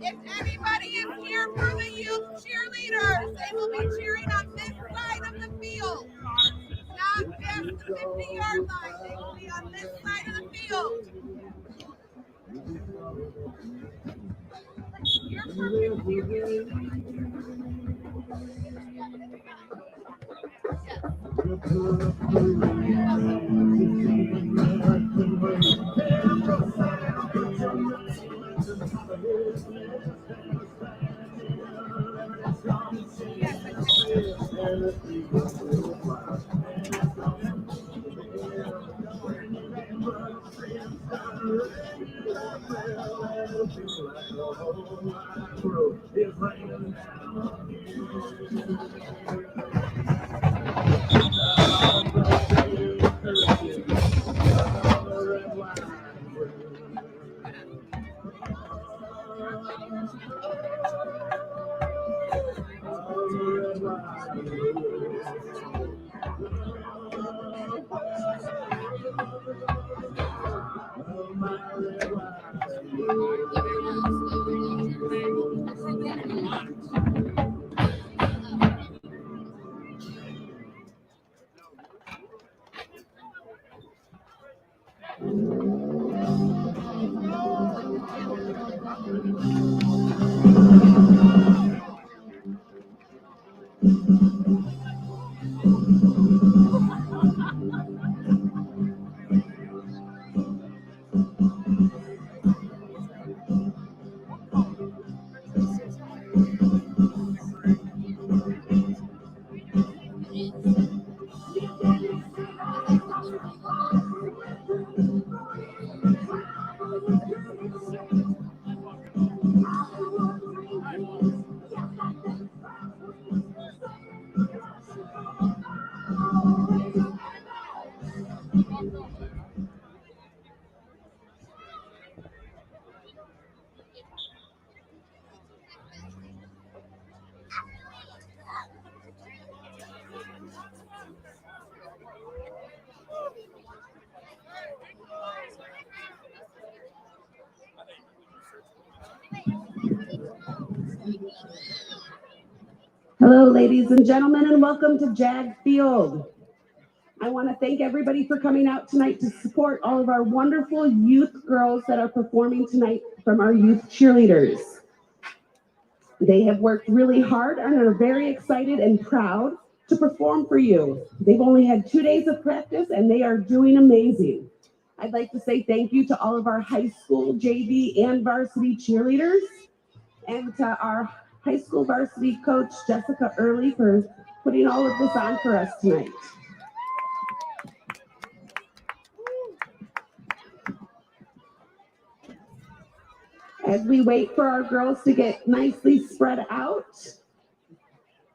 If anybody is here for the youth cheerleaders, they will be cheering on this side of the field, not past the 50-yard line. They will be on this side of the field. You're Hello, ladies and gentlemen, and welcome to Jag Field. I want to thank everybody for coming out tonight to support all of our wonderful youth girls that are performing tonight from our youth cheerleaders. They have worked really hard and are very excited and proud to perform for you. They've only had 2 days of practice and they are doing amazing. I'd like to say thank you to all of our high school, JV, and varsity cheerleaders, and to our high school varsity coach, Jessica Early, for putting all of this on for us tonight. As we wait for our girls to get nicely spread out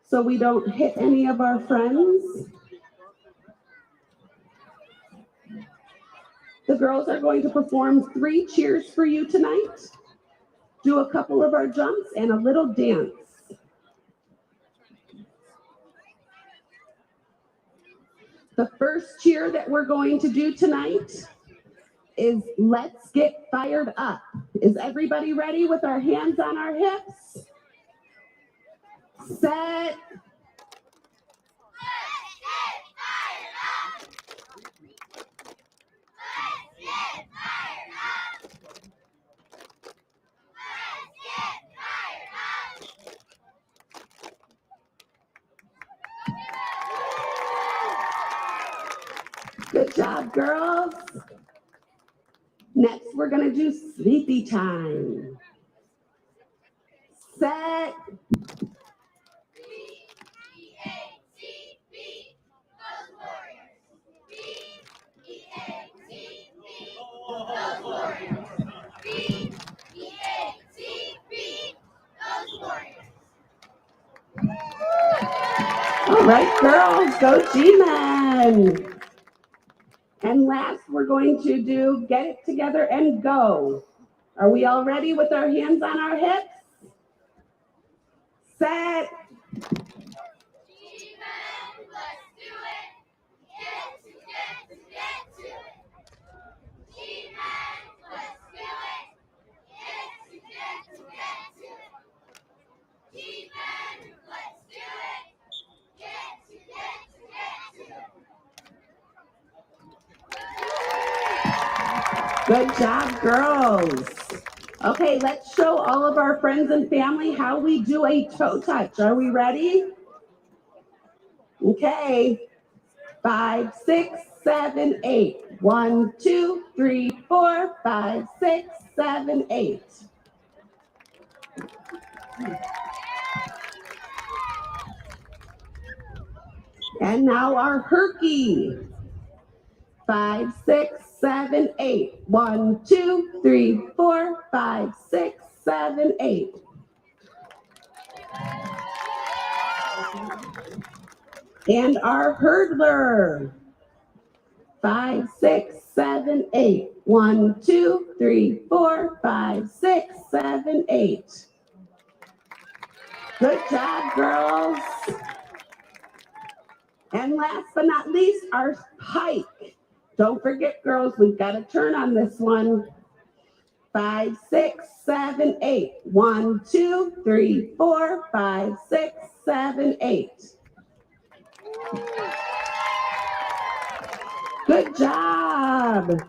so we don't hit any of our friends, the girls are going to perform 3 cheers for you tonight, do a couple of our jumps, and a little dance. The first cheer that we're going to do tonight is Let's Get Fired Up. Is everybody ready with our hands on our hips? Set. Good job, girls. Next, we're gonna do sleepy time. Set. All right, girls, go G-Men. And last, we're going to do get it together and go. Are we all ready with our hands on our hips? Set. Good job, girls. Okay, let's show all of our friends and family how we do a toe touch. Are we ready? Okay. 5, 6, 7, 8. 1, 2, 3, 4, 5, 6, 7, 8. And now our herky. 5, 6, 7, 8. 1, 2, 3, 4, 5, 6, 7, 8. And our hurdler. 5, 6, 7, 8. 1, 2, 3, 4, 5, 6, 7, 8. Good job, girls. And last but not least, our pike. Don't forget, girls, we've got a turn on this one. 5, 6, 7, 8. 1, 2, 3, 4, 5, 6, 7, 8. Good job.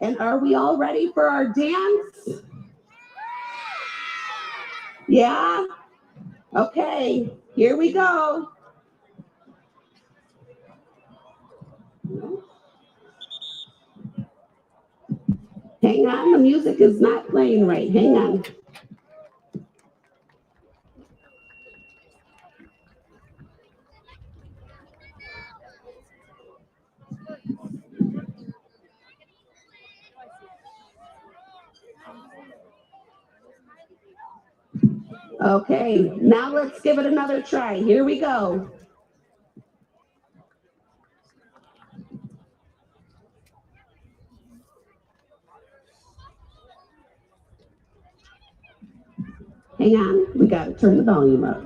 And are we all ready for our dance? Yeah? Okay, here we go. Hang on, the music is not playing right. Hang on. Okay, now let's give it another try. Here we go. Hang on, we got to turn the volume up.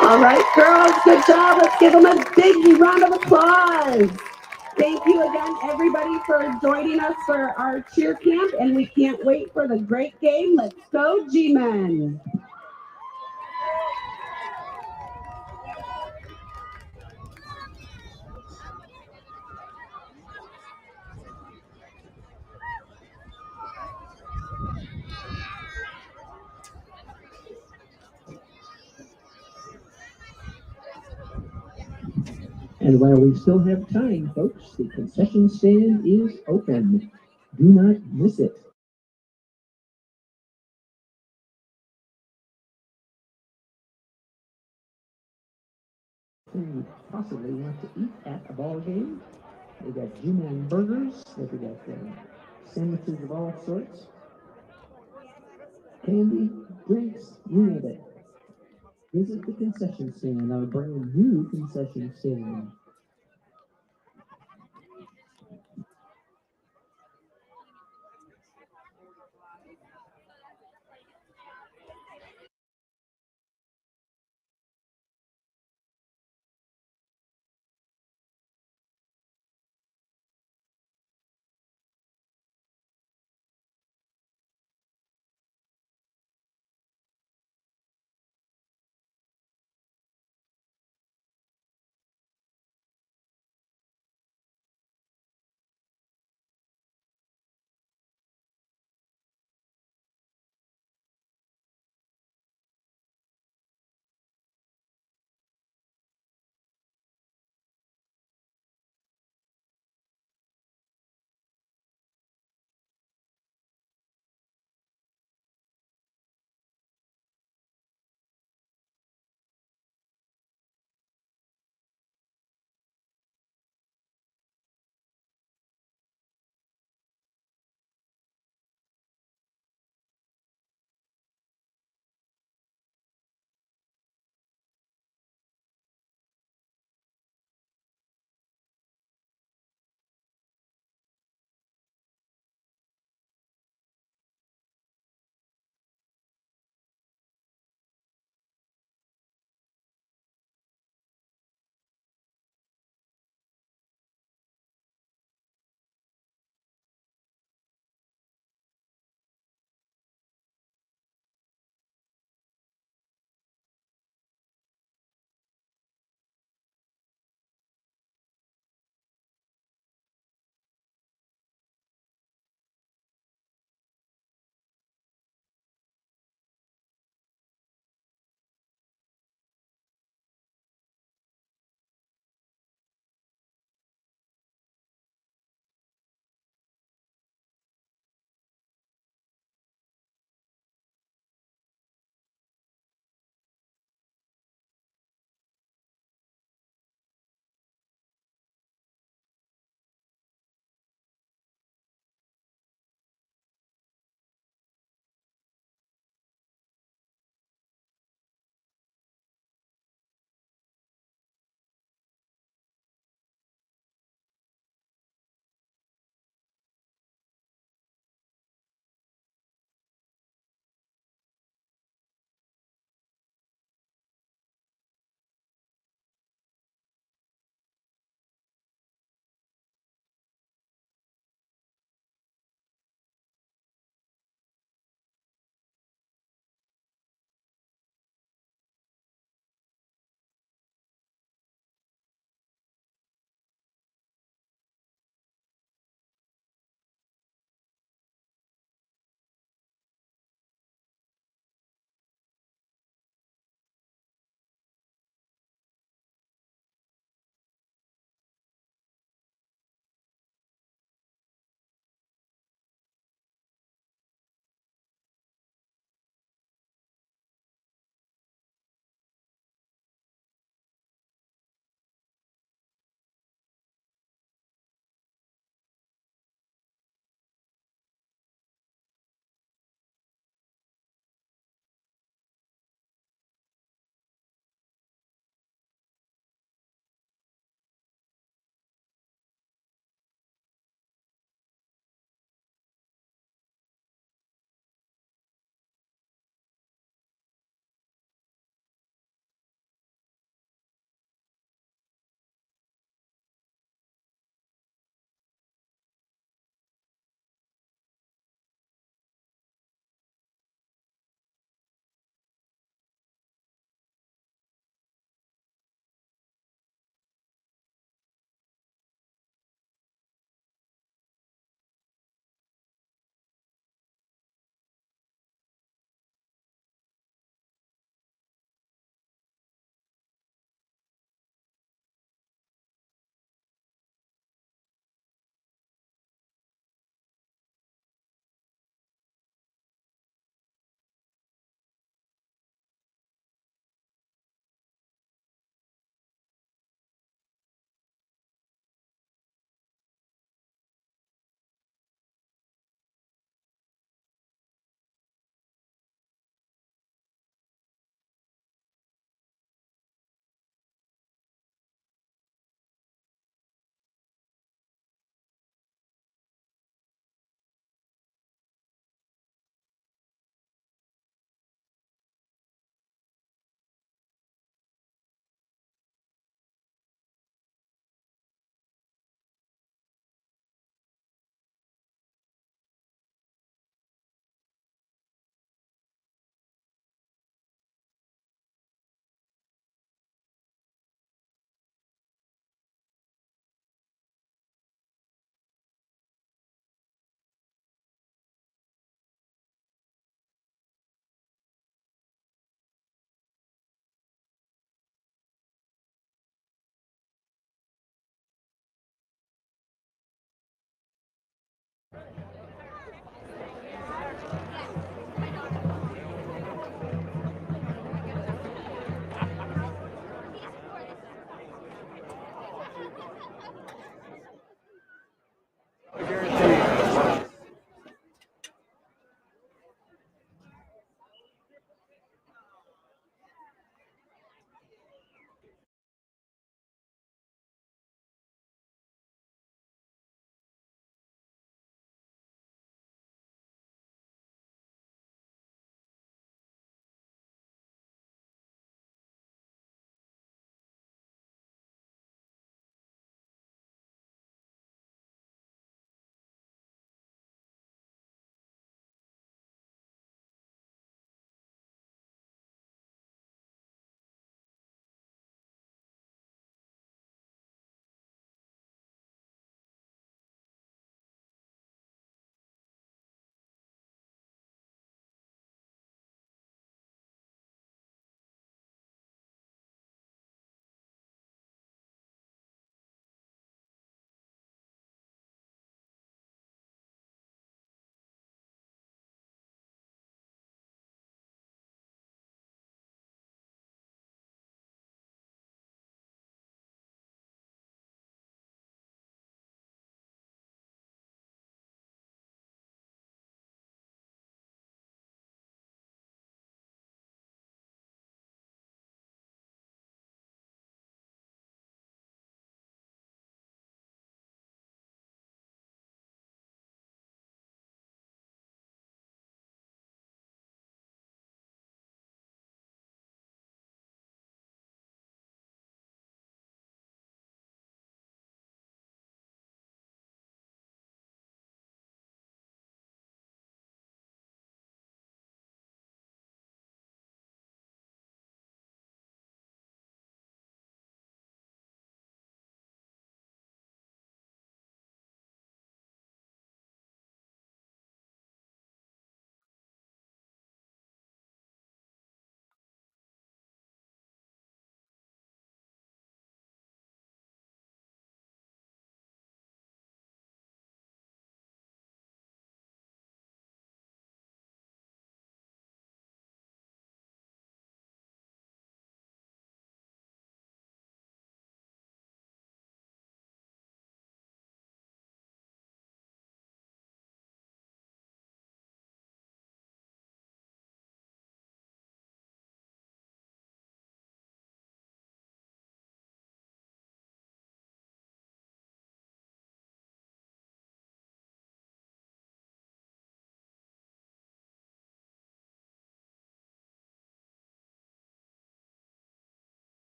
All right, girls, good job. Let's give them a big round of applause. Thank you again, everybody, for joining us for our cheer camp, and we can't wait for the great game. Let's go, G-Men. And while we still have time, folks, the concession stand is open. Do not miss it. You possibly want to eat at a ball game? They got G-Man burgers. They got sandwiches of all sorts. Candy, drinks, you name it. Visit the concession stand, our brand new concession stand.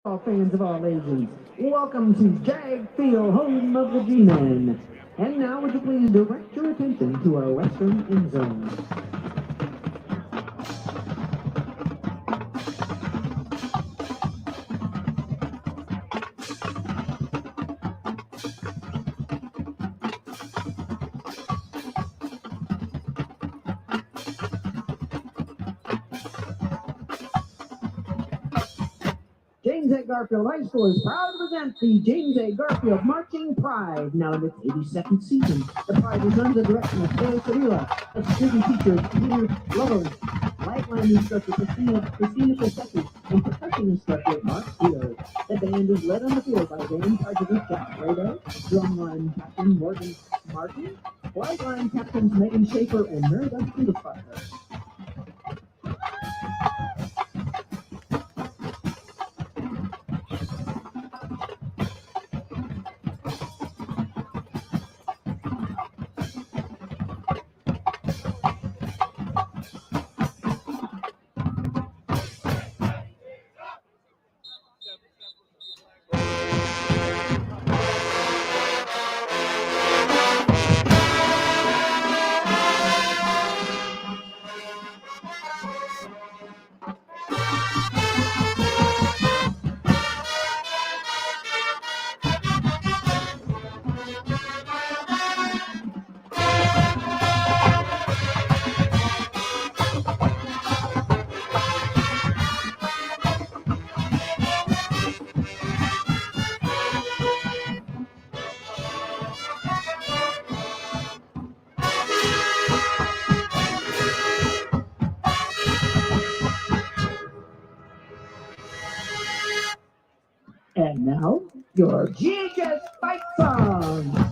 All fans of all ages, welcome to Jag Field, home of the G-Men. And now would you please direct your attention to our western end zone. James A. Garfield High School is proud to present the James A. Garfield Marching Pride, now in its 82nd season. The Pride is under the direction of Taylor Sevilla, a student teacher, Peter Lovers, lifeline instructor Christina Cosetti, and percussion instructor Mark Field. The band is led on the field by band president Jack Rado, drumline captain Morgan Martin, flight line captains Megan Schaefer and Meredith Kudespartner. And now, your GHS Fight Song.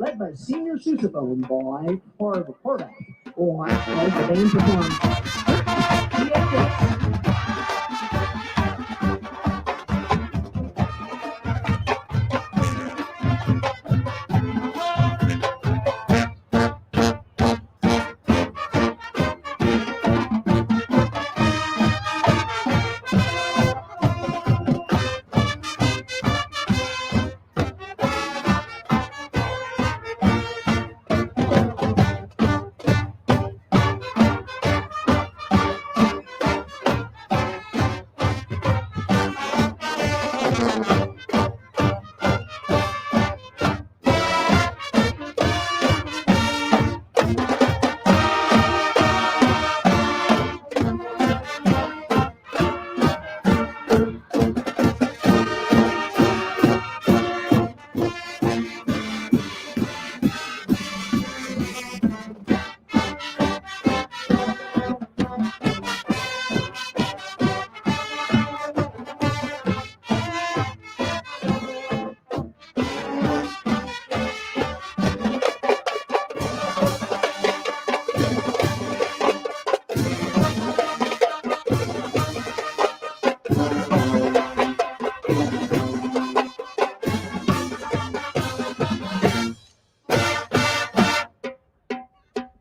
Led by senior sousaphone boy for the quarterback, or as the band performs, GHS.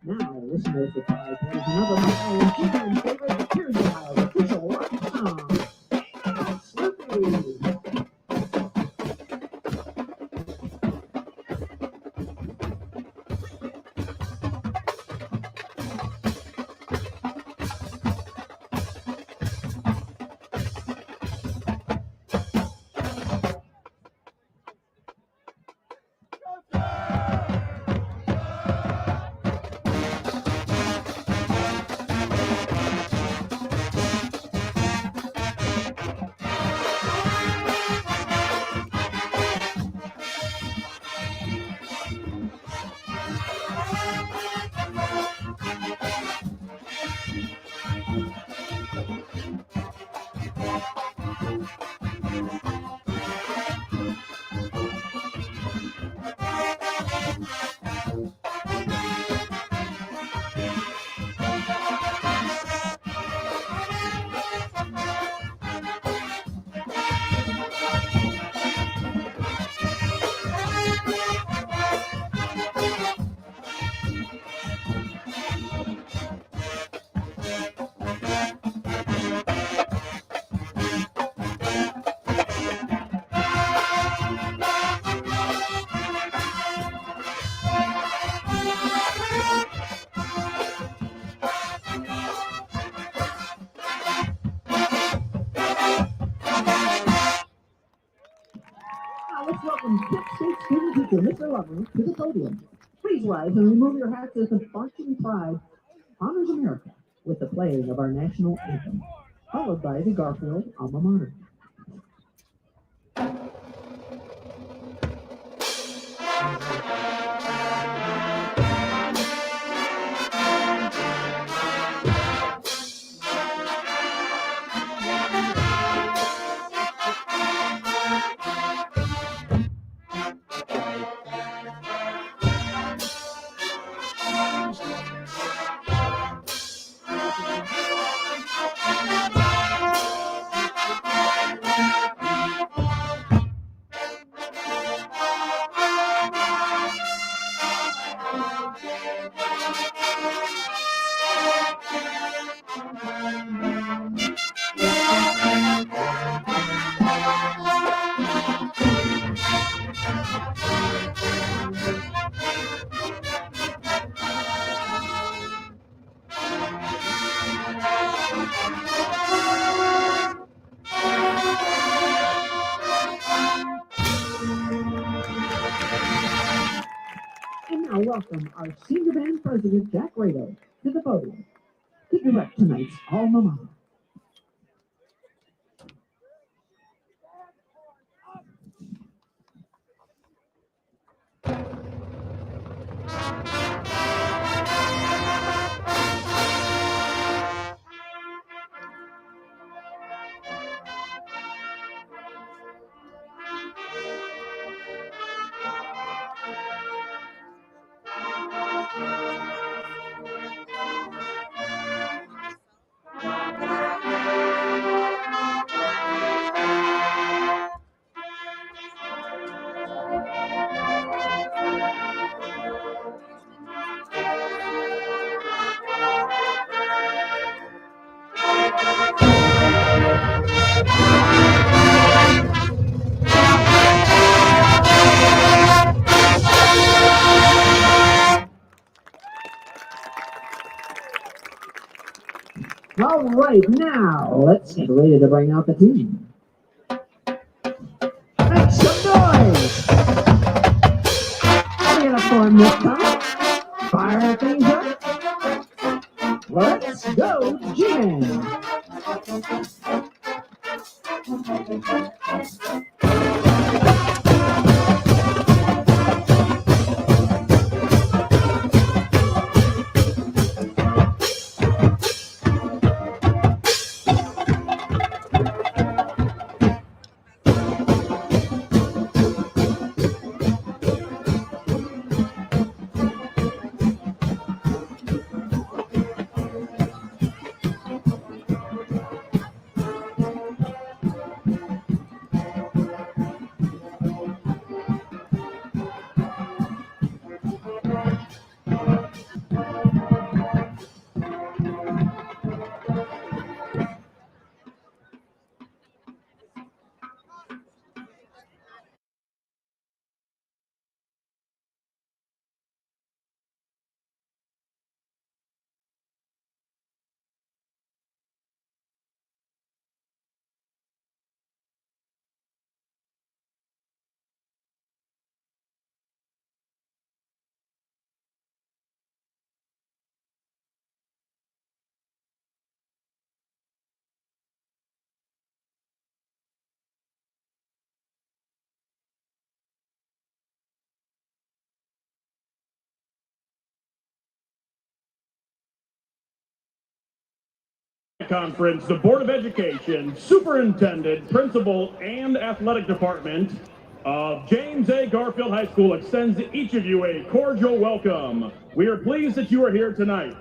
Now, listeners, the Pride plays another of my G-Men favorite Tears of Ohio's official rock song, Snoopy. Let's welcome Kip State student teacher Mr. Lover to the podium. Please rise and remove your hats as the Marching Pride honors America with the playing of our national anthem, followed by the Garfield alma mater. And now welcome our senior band president, Jack Rado, to the podium to direct tonight's alma mater. All right, now let's get ready to bring out the team. Make some noise! We're gonna form this time. Fire things up. Let's go, G-Man! Conference, the Board of Education, Superintendent, Principal, and Athletic Department of James A. Garfield High School extends to each of you a cordial welcome. We are pleased that you are here tonight.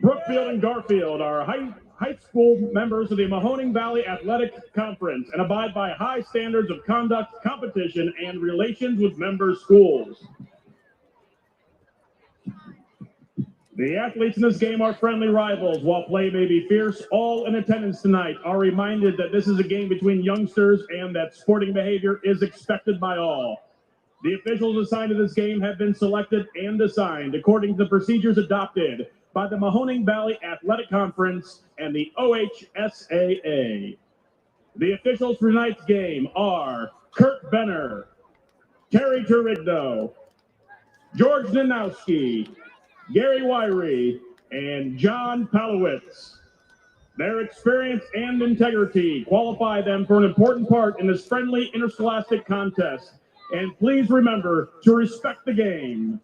Brookfield and Garfield are high school members of the Mahoning Valley Athletic Conference and abide by high standards of conduct, competition, and relations with member schools. The athletes in this game are friendly rivals. While play may be fierce, all in attendance tonight are reminded that this is a game between youngsters and that sporting behavior is expected by all. The officials assigned to this game have been selected and assigned according to the procedures adopted by the Mahoning Valley Athletic Conference and the OHSAA. The officials for tonight's game are Kurt Benner, Terry Turigno, George Nanowski, Gary Wyrie, and John Palowitz. Their experience and integrity qualify them for an important part in this friendly interscholastic contest. And please remember to respect the game.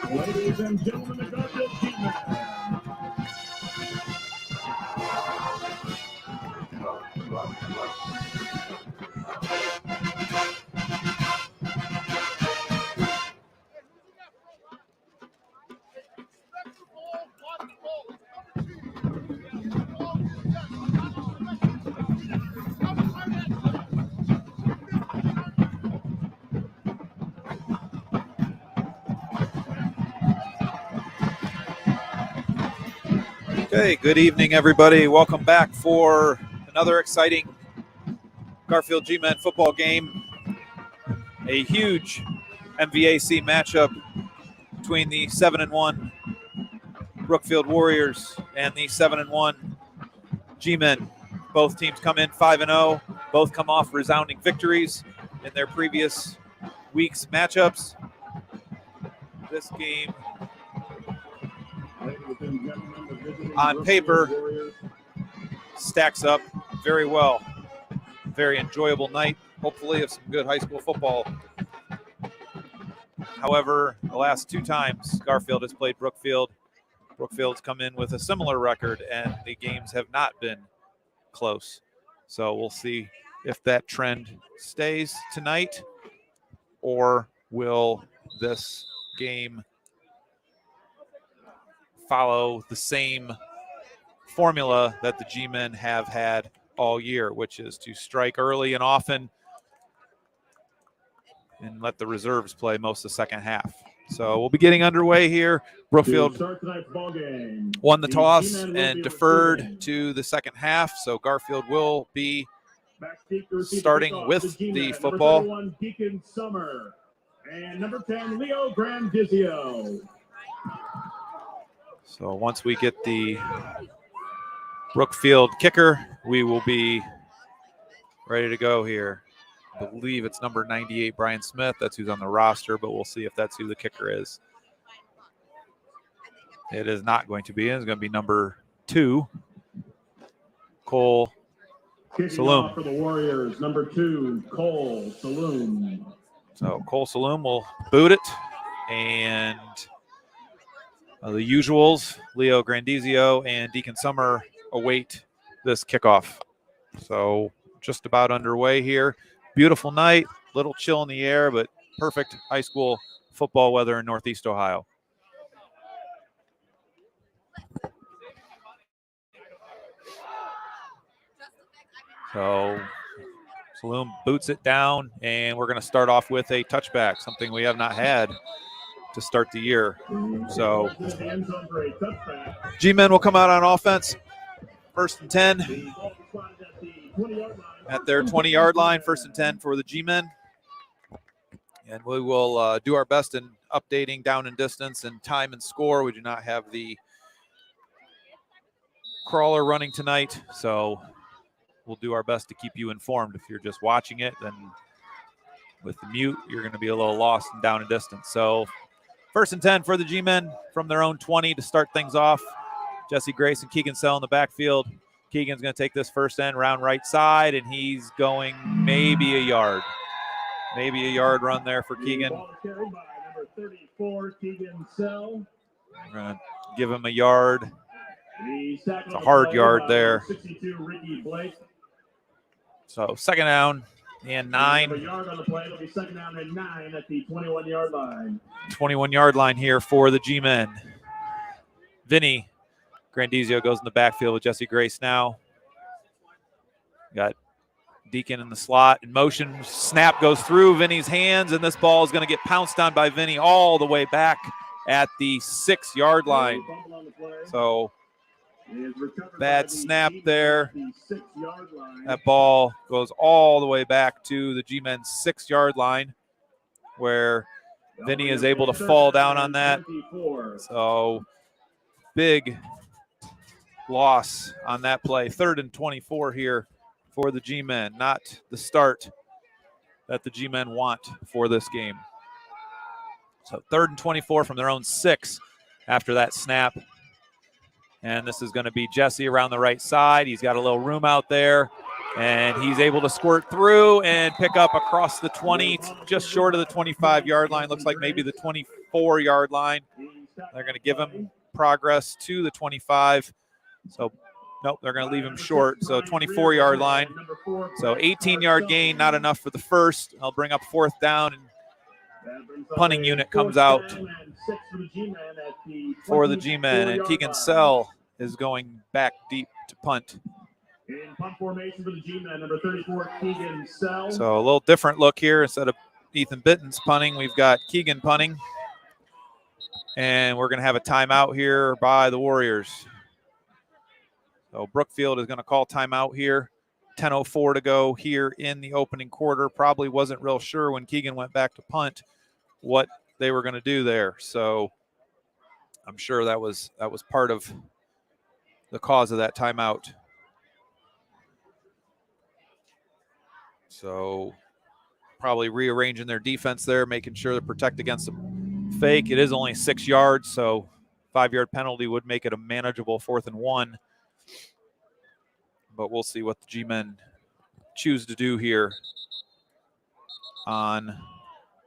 Ladies and gentlemen, the Garfield G-Men. Okay, good evening, everybody. Welcome back for another exciting Garfield G-Men football game. A huge MVAC matchup between the 7-1 Brookfield Warriors and the 7-1 G-Men. Both teams come in 5-0. Both come off resounding victories in their previous week's matchups. This game, on paper, stacks up very well. Very enjoyable night, hopefully, of some good high school football. However, the last two times Garfield has played Brookfield, Brookfield's come in with a similar record, and the games have not been close. So we'll see if that trend stays tonight, or will this game follow the same formula that the G-Men have had all year, which is to strike early and often and let the reserves play most of the second half. So we'll be getting underway here. Brookfield won the toss and deferred to the second half, so Garfield will be starting with the football. Number 31, Deacon Summer, and number 10, Leo Grandizio. So once we get the Brookfield kicker, we will be ready to go here. I believe it's number 98, Brian Smith. That's who's on the roster, but we'll see if that's who the kicker is. It is not going to be. It's going to be number 2, Cole Saloom. For the Warriors, number 2, Cole Saloom. So Cole Saloom will boot it, and the usuals, Leo Grandizio and Deacon Summer, await this kickoff. So just about underway here. Beautiful night, little chill in the air, but perfect high school football weather in Northeast Ohio. So Saloom boots it down, and we're going to start off with a touchback, something we have not had to start the year. So G-Men will come out on offense. 1st and 10 at their 20-yard line. 1st and 10 for the G-Men. And we will do our best in updating down and distance and time and score. We do not have the crawler running tonight, so we'll do our best to keep you informed. If you're just watching it, then with the mute, you're going to be a little lost in down and distance. So 1st and 10 for the G-Men from their own 20 to start things off. Jesse Grace and Keegan Sell in the backfield. Keegan's going to take this first end round right side, and he's going maybe a yard. Maybe a yard run there for Keegan. Carried by number 34, Keegan Sell. We're going to give him a yard. It's a hard yard there. 62, Ricky Blake. So 2nd down and 9. A yard on the play. It'll be 2nd down and 9 at the 21-yard line. 21-yard line here for the G-Men. Vinny Grandizio goes in the backfield with Jesse Grace now. Got Deacon in the slot in motion. Snap goes through Vinny's hands, and this ball is going to get pounced on by Vinny all the way back at the 6-yard line. So bad snap there. That ball goes all the way back to the G-Men's 6-yard line, where Vinny is able to fall down on that. So big loss on that play. 3rd and 24 here for the G-Men. Not the start that the G-Men want for this game. So 3rd and 24 from their own 6 after that snap. And this is going to be Jesse around the right side. He's got a little room out there, and he's able to squirt through and pick up across the 20, just short of the 25-yard line. Looks like maybe the 24-yard line. They're going to give him progress to the 25. So, nope, they're going to leave him short. So 24-yard line. So 18-yard gain, not enough for the first. I'll bring up 4th down, and punting unit comes out for the G-Men, and Keegan Sell is going back deep to punt. In punt formation for the G-Men, number 34, Keegan Sell. So a little different look here. Instead of Ethan Bittens punting, we've got Keegan punting. And we're going to have a timeout here by the Warriors. So Brookfield is going to call timeout here. 10:04 to go here in the opening quarter. Probably wasn't real sure when Keegan went back to punt what they were going to do there. So I'm sure that was part of the cause of that timeout. So probably rearranging their defense there, making sure to protect against the fake. It is only 6 yards, so 5-yard penalty would make it a manageable 4th and 1. But we'll see what the G-Men choose to do here on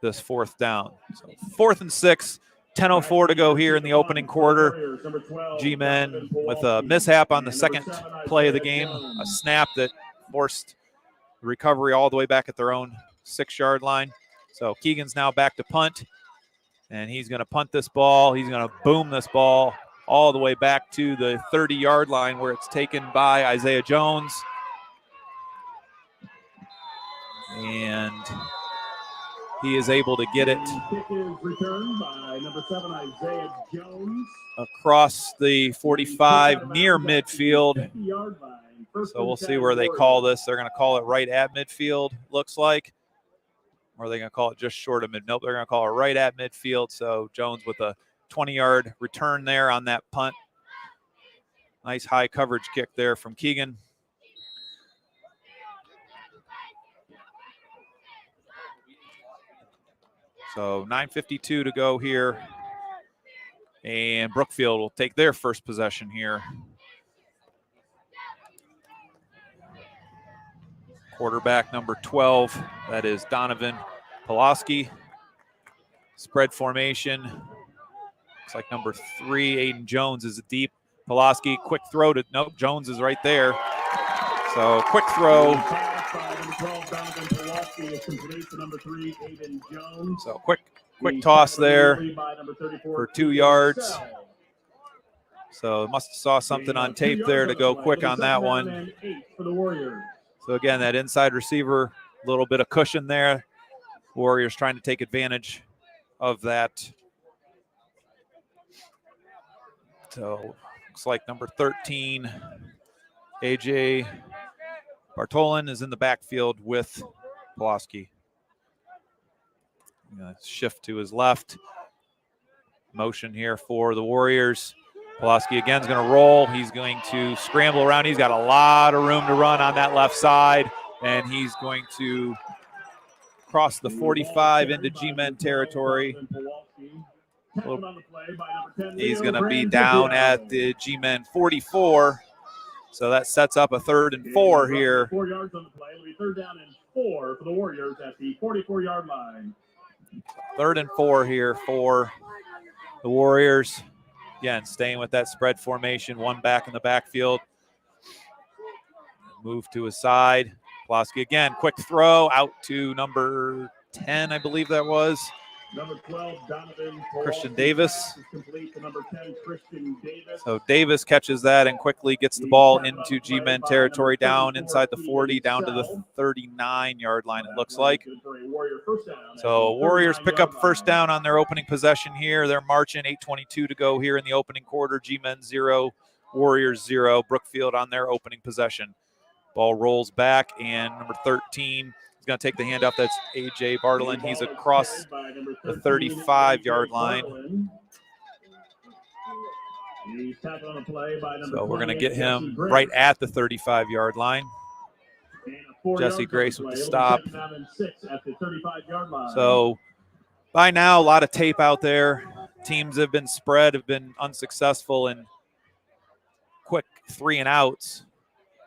this 4th down. So 4th and 6, 10:04 to go here in the opening quarter. G-Men with a mishap on the second play of the game, a snap that forced the recovery all the way back at their own 6-yard line. So Keegan's now back to punt, and he's going to punt this ball. He's going to boom this ball all the way back to the 30-yard line, where it's taken by Isaiah Jones. And he is able to get it kick is returned by number 7, Isaiah Jones. across the 45 near midfield. So we'll see where they call this. They're going to call it right at midfield, looks like. Or are they going to call it just short of mid? Nope, they're going to call it right at midfield. So Jones with a 20-yard return there on that punt. Nice high coverage kick there from Keegan. So 9:52 to go here. And Brookfield will take their first possession here. Quarterback number 12, that is Donovan Pulaski. Spread formation. Looks like number 3, Aiden Jones, is deep. Pulaski, quick throw to, nope, Jones is right there. So quick throw. So quick toss there for 2 yards. So must have saw something on tape there to go quick on that one. So again, that inside receiver, a little bit of cushion there. Warriors trying to take advantage of that. So looks like number 13, AJ Bartolin, is in the backfield with Pulaski. Shift to his left. Motion here for the Warriors. Pulaski again is going to roll. He's going to scramble around. He's got a lot of room to run on that left side, and he's going to cross the 45 into G-men territory. He's going to be down at the G-men 44, so that sets up a 3rd and 4 here. 4 yards on the play. It'll be 3rd down and 4 for the Warriors at the 44-yard line. 3rd and 4 here for the Warriors. Again, staying with that spread formation, one back in the backfield. Move to his side. Pulaski again, quick throw out to number 10, I believe that was. Number 12, Donovan Christian Davis. Complete to number 10, Christian Davis. So Davis catches that and quickly gets the ball into G-men territory, down inside the 40, down to the 39-yard line, it looks like. So Warriors pick up first down on their opening possession here. They're marching, 8:22 to go here in the opening quarter. G-men 0, Warriors 0. Brookfield on their opening possession. Ball rolls back, and number 13 is going to take the handoff. That's A.J. Bartolin. He's across the 35-yard line. So we're going to get him right at the 35-yard line. Jesse Grace with the stop. So by now, a lot of tape out there. Teams have been spread, have been unsuccessful in quick 3-and-outs.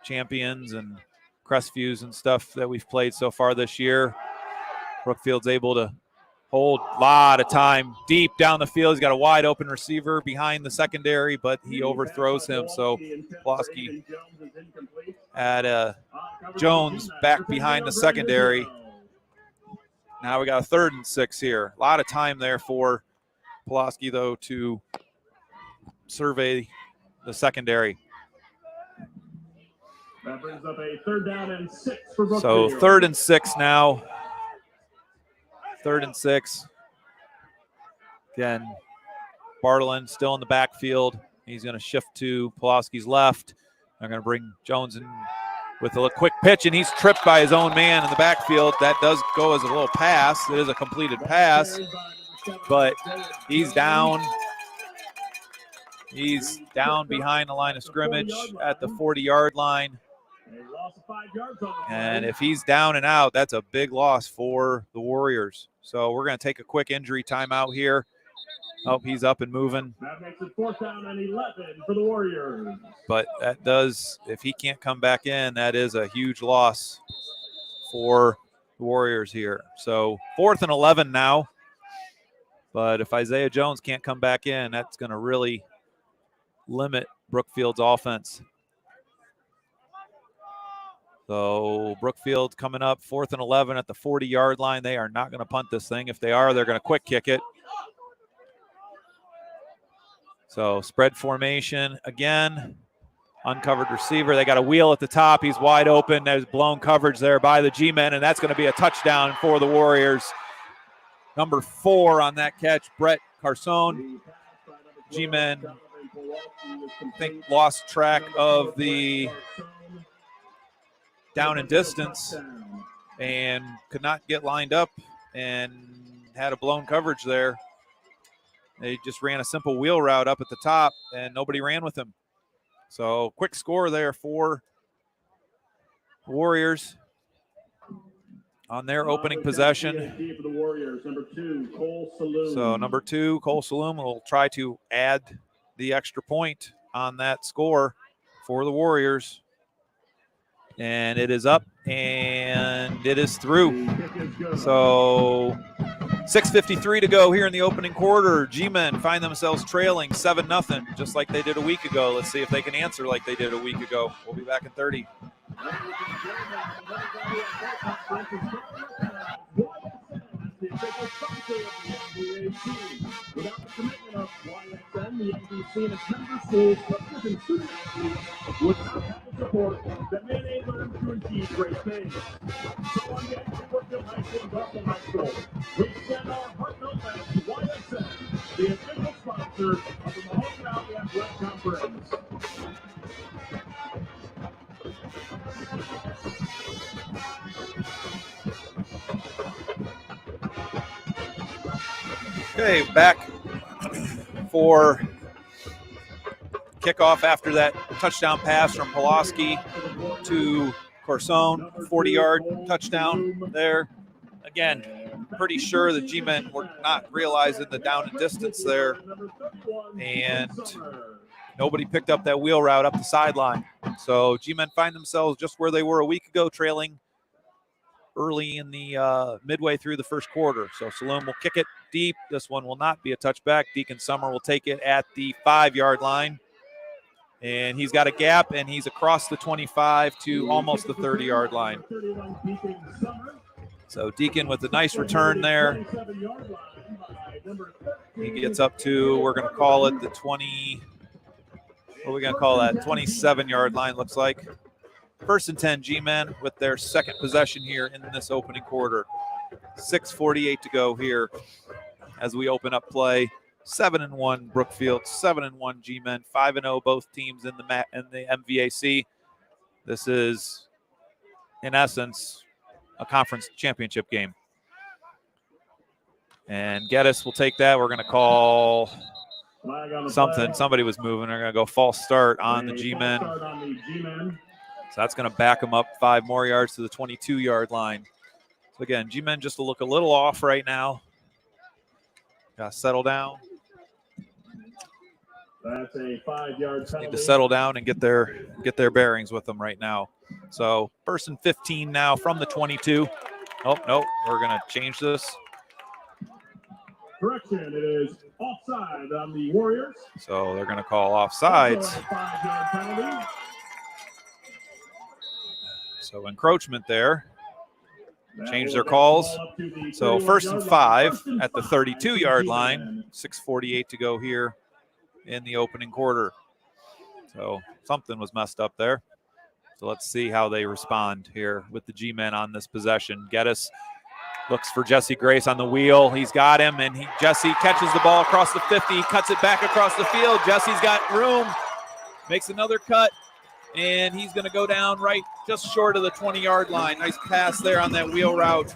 Champions and Crestviews and stuff that we've played so far this year. Brookfield's able to hold a lot of time deep down the field. He's got a wide open receiver behind the secondary, but he overthrows him. So Pulaski had Jones back behind the secondary. Now we got a 3rd and 6 here. A lot of time there for Pulaski, though, to survey the secondary. That brings up a 3rd down and 6 for Brookfield. So 3rd and 6 now. 3rd and 6. Again, Bartolin still in the backfield. He's going to shift to Pulaski's left. They're going to bring Jones in with a quick pitch, and he's tripped by his own man in the backfield. That does go as a little pass. It is a completed pass, but he's down. He's down behind the line of scrimmage at the 40-yard line. And if he's down and out, that's a big loss for the Warriors. So we're going to take a quick injury timeout here. Oh, he's up and moving. That makes it 4th down and 11 for the Warriors. But that does, if he can't come back in, that is a huge loss for the Warriors here. So 4th and 11 now. But if Isaiah Jones can't come back in, that's going to really limit Brookfield's offense. So Brookfield coming up 4th and 11 at the 40-yard line. They are not going to punt this thing. If they are, they're going to quick kick it. So spread formation again. Uncovered receiver. They got a wheel at the top. He's wide open. There's blown coverage there by the G-men, and that's going to be a touchdown for the Warriors. Number 4 on that catch, Brett Carson. G-men, I think, lost track of the down and distance and could not get lined up and had a blown coverage there. They just ran a simple wheel route up at the top and nobody ran with him. So quick score there for Warriors on their opening possession. So number 2, Cole Saloom, will try to add the extra point on that score for the Warriors. And it is up, and it is through. So 6:53 to go here in the opening quarter. G-men find themselves trailing 7-0, just like they did a week ago. Let's see if they can answer like they did a week ago. We'll be back in 30. Without the commitment of YSN, the NBC and its member schools, clubs, and student athletes would not have the support that men may learn to achieve great things. So on behalf of Brookfield High School and Garfield High School, we extend our heartfelt thanks to YSN, the official sponsor of the Mahoning Valley Athletic Conference. Okay, back for kickoff after that touchdown pass from Pulaski to Corsone, 40-yard touchdown there. Again, pretty sure the G-men were not realizing the down and distance there, and nobody picked up that wheel route up the sideline. So G-men find themselves just where they were a week ago, trailing early in the midway through the first quarter. So Saloon will kick it deep. This one will not be a touchback. Deacon Summer will take it at the 5-yard line. And he's got a gap, and he's across the 25 to almost the 30-yard line. So Deacon with a nice return there. He gets up to, we're going to call it the 20, what are we going to call that? 27-yard line, looks like. 1st and 10 G-men with their second possession here in this opening quarter. 6:48 to go here as we open up play. 7-1 Brookfield, 7-1 G-men, 5-0 both teams in the MVAC. This is, in essence, a conference championship game. And Geddes will take that. We're going to call something. Somebody was moving. They're going to go false start on the G-men. So that's going to back them up 5 more yards to the 22-yard line. So again, G-men just to look a little off right now. Got to settle down. That's a 5-yard penalty. Need to settle down and get their bearings with them right now. So 1st and 15 now from the 22. Oh, no, we're going to change this. Correction, it is offside on the Warriors. So they're going to call offsides. 5-yard penalty. So encroachment there. Change their calls. So 1st and 5 at the 32-yard line. 6:48 to go here in the opening quarter. So something was messed up there. So let's see how they respond here with the G-men on this possession. Geddes looks for Jesse Grace on the wheel. He's got him, and Jesse catches the ball across the 50. He cuts it back across the field. Jesse's got room, makes another cut, and he's going to go down right just short of the 20-yard line. Nice pass there on that wheel route.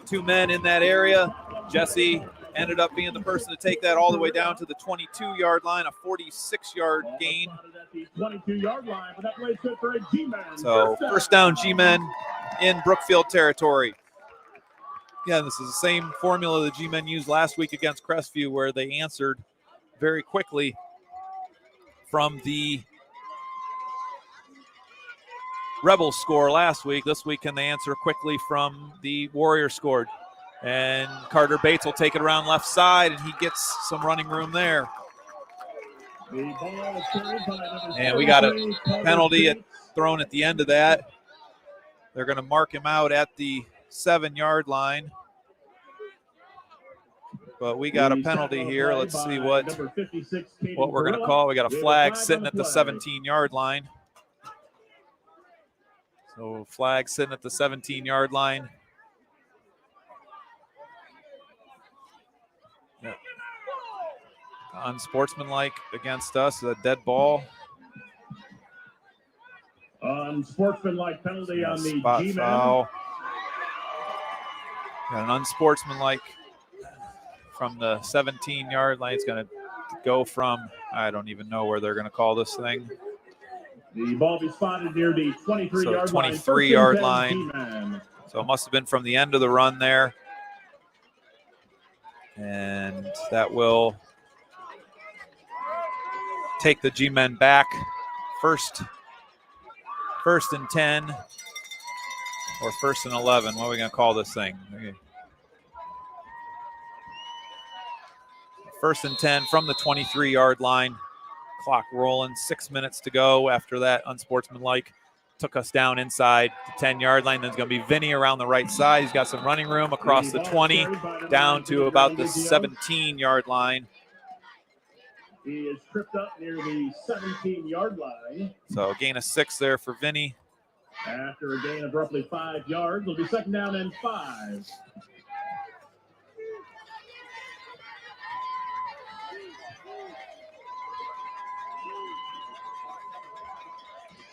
2 men in that area. Jesse ended up being the person to take that all the way down to the 22-yard line, a 46-yard gain. 22-yard line, but that plays good for a G-man. So 1st down G-men in Brookfield territory. Again, this is the same formula the G-men used last week against Crestview, where they answered very quickly from the Rebels score last week. This week, can they answer quickly from the Warriors scored? And Carter Bates will take it around left side, and he gets some running room there. And we got a penalty thrown at the end of that. They're going to mark him out at the 7-yard line. But we got a penalty here. Let's see what we're going to call. We got a flag sitting at the 17-yard line. So flag sitting at the 17-yard line. Yeah. Unsportsmanlike against us, a dead ball. Unsportsmanlike penalty on the spot G-men. Foul. Got an unsportsmanlike from the 17-yard line. It's going to go from, I don't even know where they're going to call this thing. The ball be spotted near the 23-yard line. 23-yard line. So it must have been from the end of the run there. And that will take the G-men back. First and 10 or 1st and 11. What are we going to call this thing? 1st and 10 from the 23-yard line. Clock rolling, 6 minutes to go after that unsportsmanlike. Took us down inside the 10-yard line. There's going to be Vinny around the right side. He's got some running room across the 20 down to about the 17-yard line. He is tripped up near the 17-yard line. So a gain of 6 there for Vinny. After a gain of roughly 5 yards, it'll be 2nd down and 5.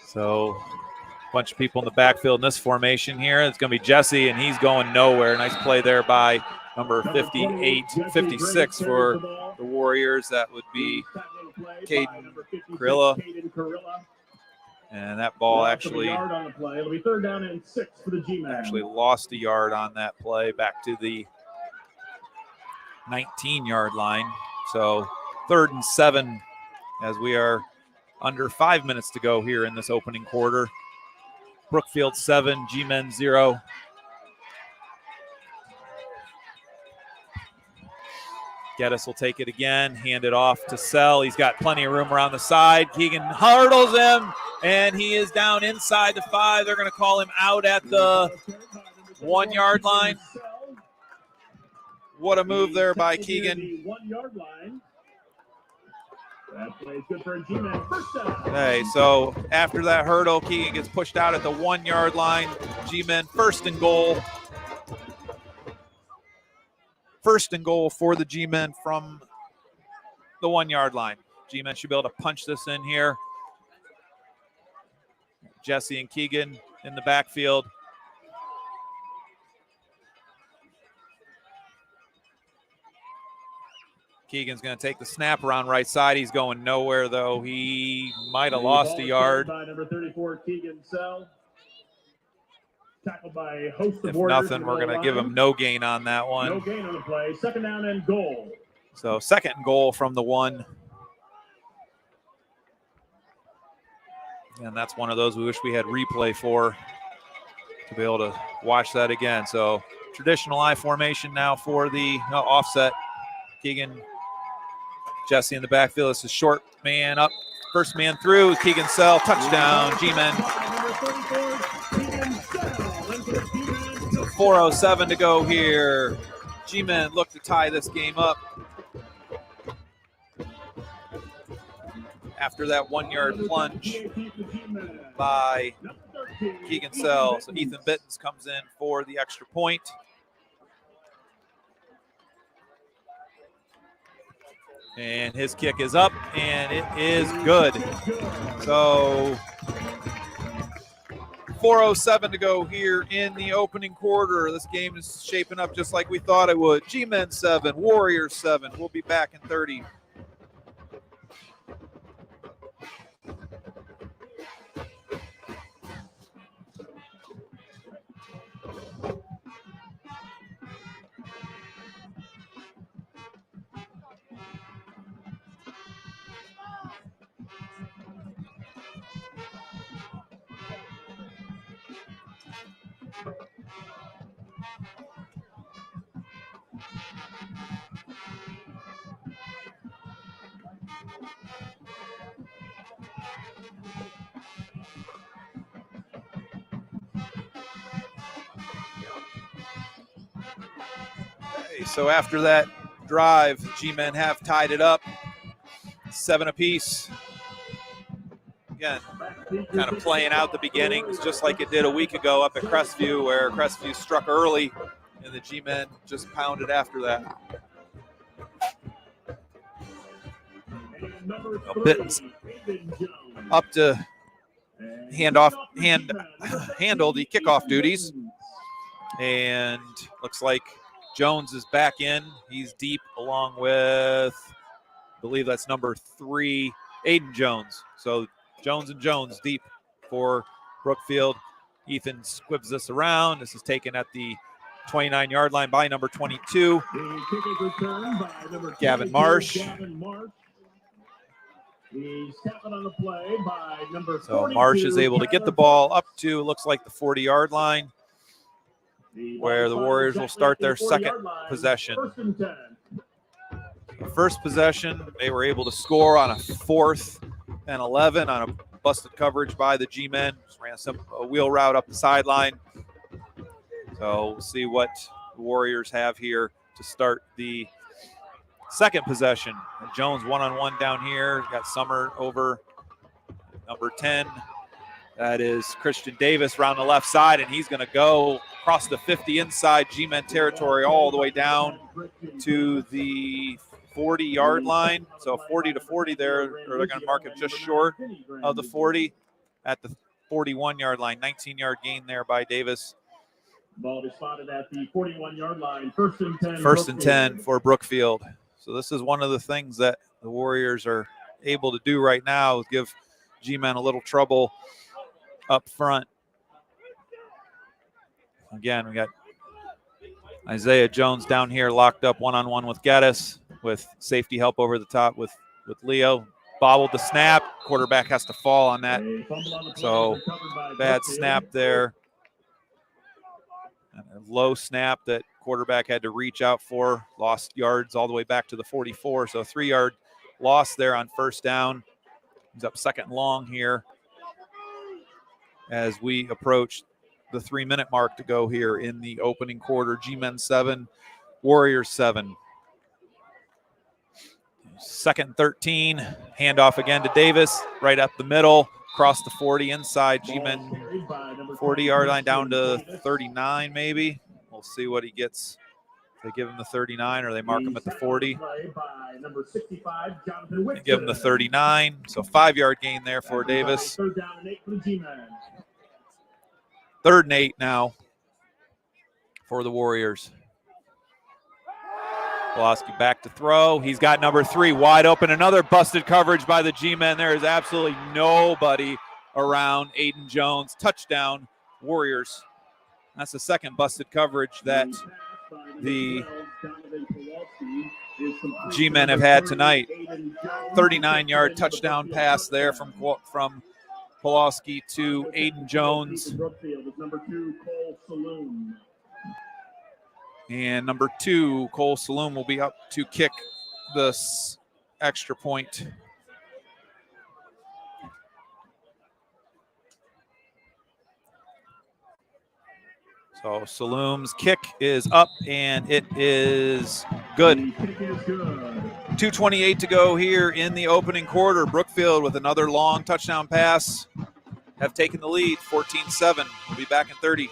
So a bunch of people in the backfield in this formation here. It's going to be Jesse, and he's going nowhere. Nice play there by number 56 for the Warriors. That would be Caden Carilla. And that ball actually It'll be 3rd down and 6 for the G-Man. Actually lost a yard on that play back to the 19-yard line. So 3rd and 7 as we are under 5 minutes to go here in this opening quarter. Brookfield 7, G-Men 0. Geddes will take it again, hand it off to Sell. He's got plenty of room around the side. Keegan hurdles him, and he is down inside the 5. They're going to call him out at the 1-yard line. What a move there by Keegan. 1-yard line. That play is good for a G-Man. First down. Okay, so after that hurdle, Keegan gets pushed out at the 1-yard line. G-Men 1st and goal. 1st and goal for the G-Men from the 1-yard line. G-Men should be able to punch this in here. Jesse and Keegan in the backfield. Keegan's going to take the snap around right side. He's going nowhere, though. He might have lost a yard. By number 34, Keegan Sell. Tackled by a host of If Warriors. nothing, we're going to give him no gain on that one. No gain on the play. 2nd down and goal. So 2nd and goal from the 1. And that's one of those we wish we had replay for to be able to watch that again. So traditional I formation now for the offset. Keegan, Jesse in the backfield. This is short man up. First man through. Keegan Sell. Touchdown. G-Men. 4:07 to go here. G-Men look to tie this game up. After that 1-yard plunge by Keegan Sell. So Ethan Bittens comes in for the extra point. And his kick is up, and it is good. So 4:07 to go here in the opening quarter. This game is shaping up just like we thought it would. G-Men 7, Warriors 7. We'll be back in 30. So after that drive, G-Men have tied it up 7 apiece. Again, kind of playing out the beginnings just like it did a week ago up at Crestview, where Crestview struck early and the G-Men just pounded after that. Bittens up to handle the kickoff duties, and looks like Jones is back in. He's deep along with, I believe that's number 3, Aiden Jones. So Jones and Jones deep for Brookfield. Ethan squibs this around. This is taken at the 29-yard line by number 22, Gavin Marsh. So Marsh is able to get the ball up to, looks like the 40-yard line, where the Warriors will start their second possession. The first possession, they were able to score on a 4th and 11 on a busted coverage by the G-Men. Just ran a wheel route up the sideline. So we'll see what the Warriors have here to start the second possession. Jones one-on-one down here. Got Summer over number 10. That is Christian Davis around the left side, and he's going to go across the 50 inside G-Men territory all the way down to the 40-yard line. So 40 to 40 there, or they're going to mark him just short of the 40 at the 41-yard line. 19-yard gain there by Davis. Ball is spotted at the 41-yard line. First and 10. First and 10 for Brookfield. So this is one of the things that the Warriors are able to do right now, is give G-Men a little trouble up front. Again, we got Isaiah Jones down here locked up one-on-one with Geddes, with safety help over the top with Leo. Bobbled the snap. Quarterback has to fall on that. So bad snap there. And a low snap that quarterback had to reach out for. Lost yards all the way back to the 44. So 3-yard loss there on first down. He's up second and long here as we approach the 3-minute mark to go here in the opening quarter. G-Men 7, Warriors 7. Second and 13, handoff again to Davis, right up the middle, across the 40 inside G-Men 40-yard line down to 39 maybe. We'll see what he gets. They give him the 39 or they mark him at the 40. They give him the 39, so 5-yard gain there for Davis. 3rd and 8 now for the Warriors. Pulaski back to throw. He's got number 3 wide open. Another busted coverage by the G-Men. There is absolutely nobody around Aiden Jones. Touchdown, Warriors. That's the second busted coverage that the G-Men have had tonight. 39-yard touchdown pass there from Pulaski to Aiden Jones. And number 2, Cole Saloom, will be up to kick this extra point. So Saloom's kick is up, and it is good. 2:28 to go here in the opening quarter. Brookfield with another long touchdown pass have taken the lead, 14-7. We'll be back in 30.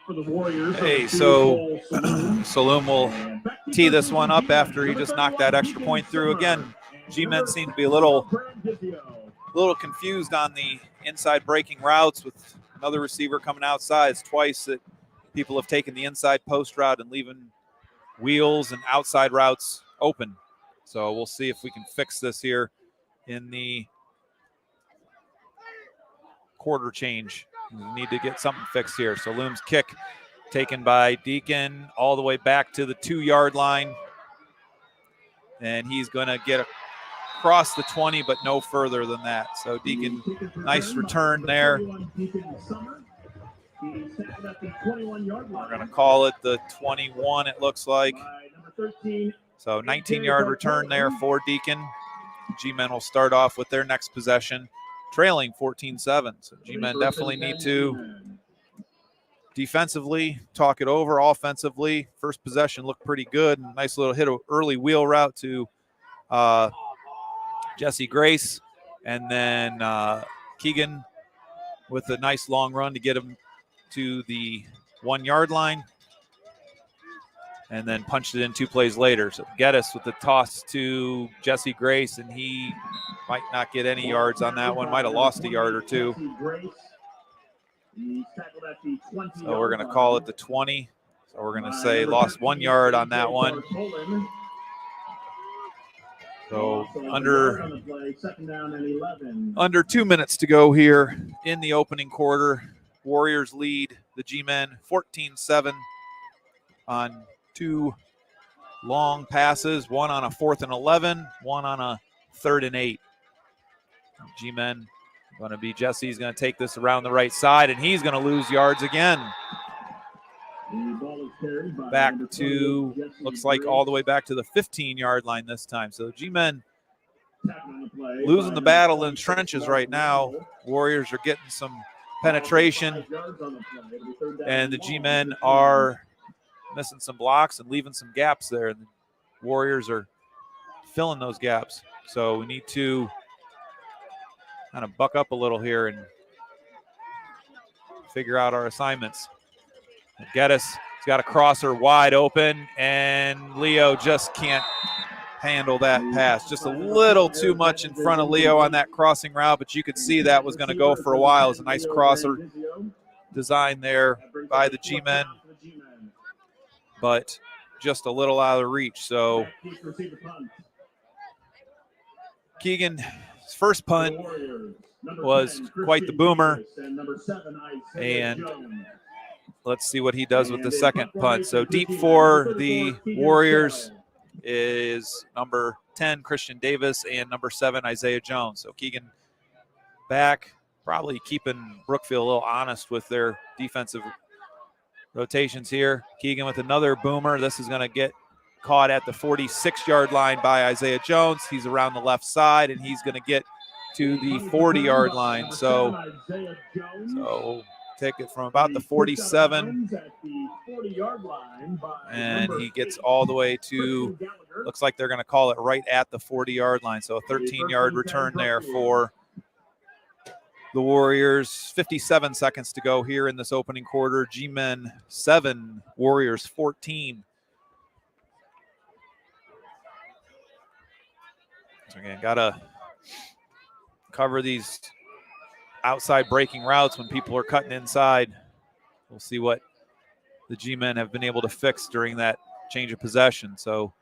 For the Warriors. Hey, so Saloom will tee this one up after he just knocked that extra point through. Again, G-Men seem to be a little confused on the inside breaking routes with another receiver coming outside. It's twice that people have taken the inside post route and leaving wheels and outside routes open. So we'll see if we can fix this here in the quarter change. We need to get something fixed here. So Loom's kick taken by Deacon all the way back to the 2-yard line. And he's going to get across the 20, but no further than that. So Deacon, nice return there. We're going to call it the 21, it looks like. So 19-yard return there for Deacon. G-Men will start off with their next possession, trailing 14-7. So G-Men definitely need to defensively talk it over. Offensively, first possession looked pretty good. Nice little hit, early wheel route to Jesse Grace. And then Keegan with a nice long run to get him to the 1-yard line. And then punched it in 2 plays later. So Geddes with the toss to Jesse Grace, and he might not get any yards on that one. Might have lost a yard or 2. So we're going to call it the 20. So we're going to say lost 1 yard on that one. So under 2 minutes to go here in the opening quarter. Warriors lead the G-men 14-7 on 2 long passes, one on a 4th and 11, one on a 3rd and 8. G-men going to be Jesse's going to take this around the right side, and he's going to lose yards again. Back to, looks like all the way back to the 15-yard line this time. So G-men losing the battle in trenches right now. Warriors are getting some penetration, and the G-men are missing some blocks and leaving some gaps there. And the Warriors are filling those gaps. So we need to kind of buck up a little here and figure out our assignments. Geddes has got a crosser wide open, and Leo just can't handle that pass. Just a little too much in front of Leo on that crossing route, but you could see that was going to go for a while. It was a nice crosser design there by the G-men, but just a little out of reach. So Keegan's first punt was quite the boomer, and let's see what he does with the second punt. So deep for the Warriors is number 10, Christian Davis, and number 7, Isaiah Jones. So Keegan back, probably keeping Brookfield a little honest with their defensive rotations here. Keegan with another boomer. This is going to get caught at the 46-yard line by Isaiah Jones. He's around the left side, and he's going to get to the 40-yard line. So take it from about the 47, and he gets all the way to, looks like they're going to call it right at the 40-yard line. So a 13-yard return there for the Warriors. 57 seconds to go here in this opening quarter. G-men 7, Warriors 14. So again, got to cover these outside breaking routes when people are cutting inside. We'll see what the G-men have been able to fix during that change of possession. So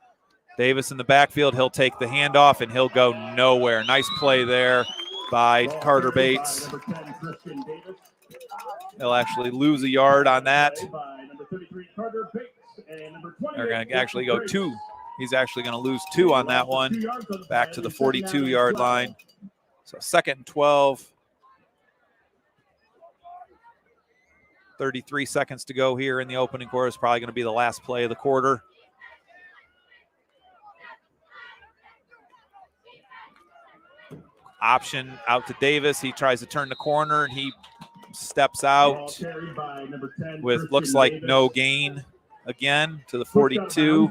Davis in the backfield, he'll take the handoff and he'll go nowhere. Nice play there by Carter Bates. He'll actually lose a yard on that. They're going to actually go 2. He's actually going to lose 2 on that one, back to the 42-yard line. So 2nd and 12. 33 seconds to go here in the opening quarter. Is probably going to be the last play of the quarter. Option out to Davis. He tries to turn the corner, and he steps out with, looks like, no gain again to the 42.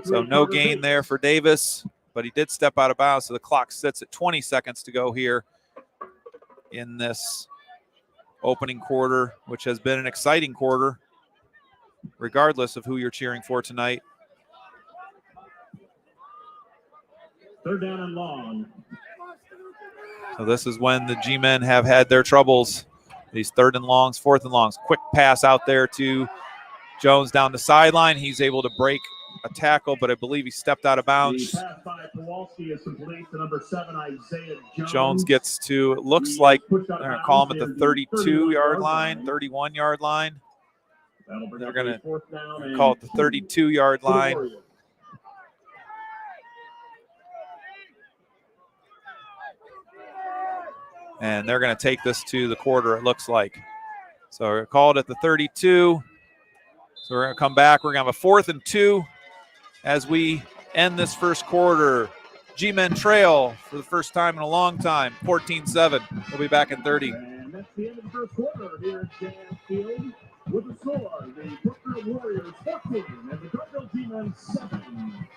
So no gain there for Davis, but he did step out of bounds. So the clock sits at 20 seconds to go here in this opening quarter, which has been an exciting quarter, regardless of who you're cheering for tonight. 3rd down and long. So this is when the G-men have had their troubles. These 3rd and longs, 4th and longs. Quick pass out there to Jones down the sideline. He's able to break a tackle, but I believe he stepped out of bounds. Jones gets to, it looks like they're going to call him at the 32-yard line, 31-yard line. They're going to call it the 32-yard line. And they're going to take this to the quarter, it looks like. So we're called at the 32. So we're going to come back. We're going to have a 4th and 2 as we end this first quarter. G-men trail for the first time in a long time, 14-7. We'll be back in 30. And that's the end of the first quarter here at Garfield. With the score, the Brookfield Warriors 14 and the Garfield G-men 7.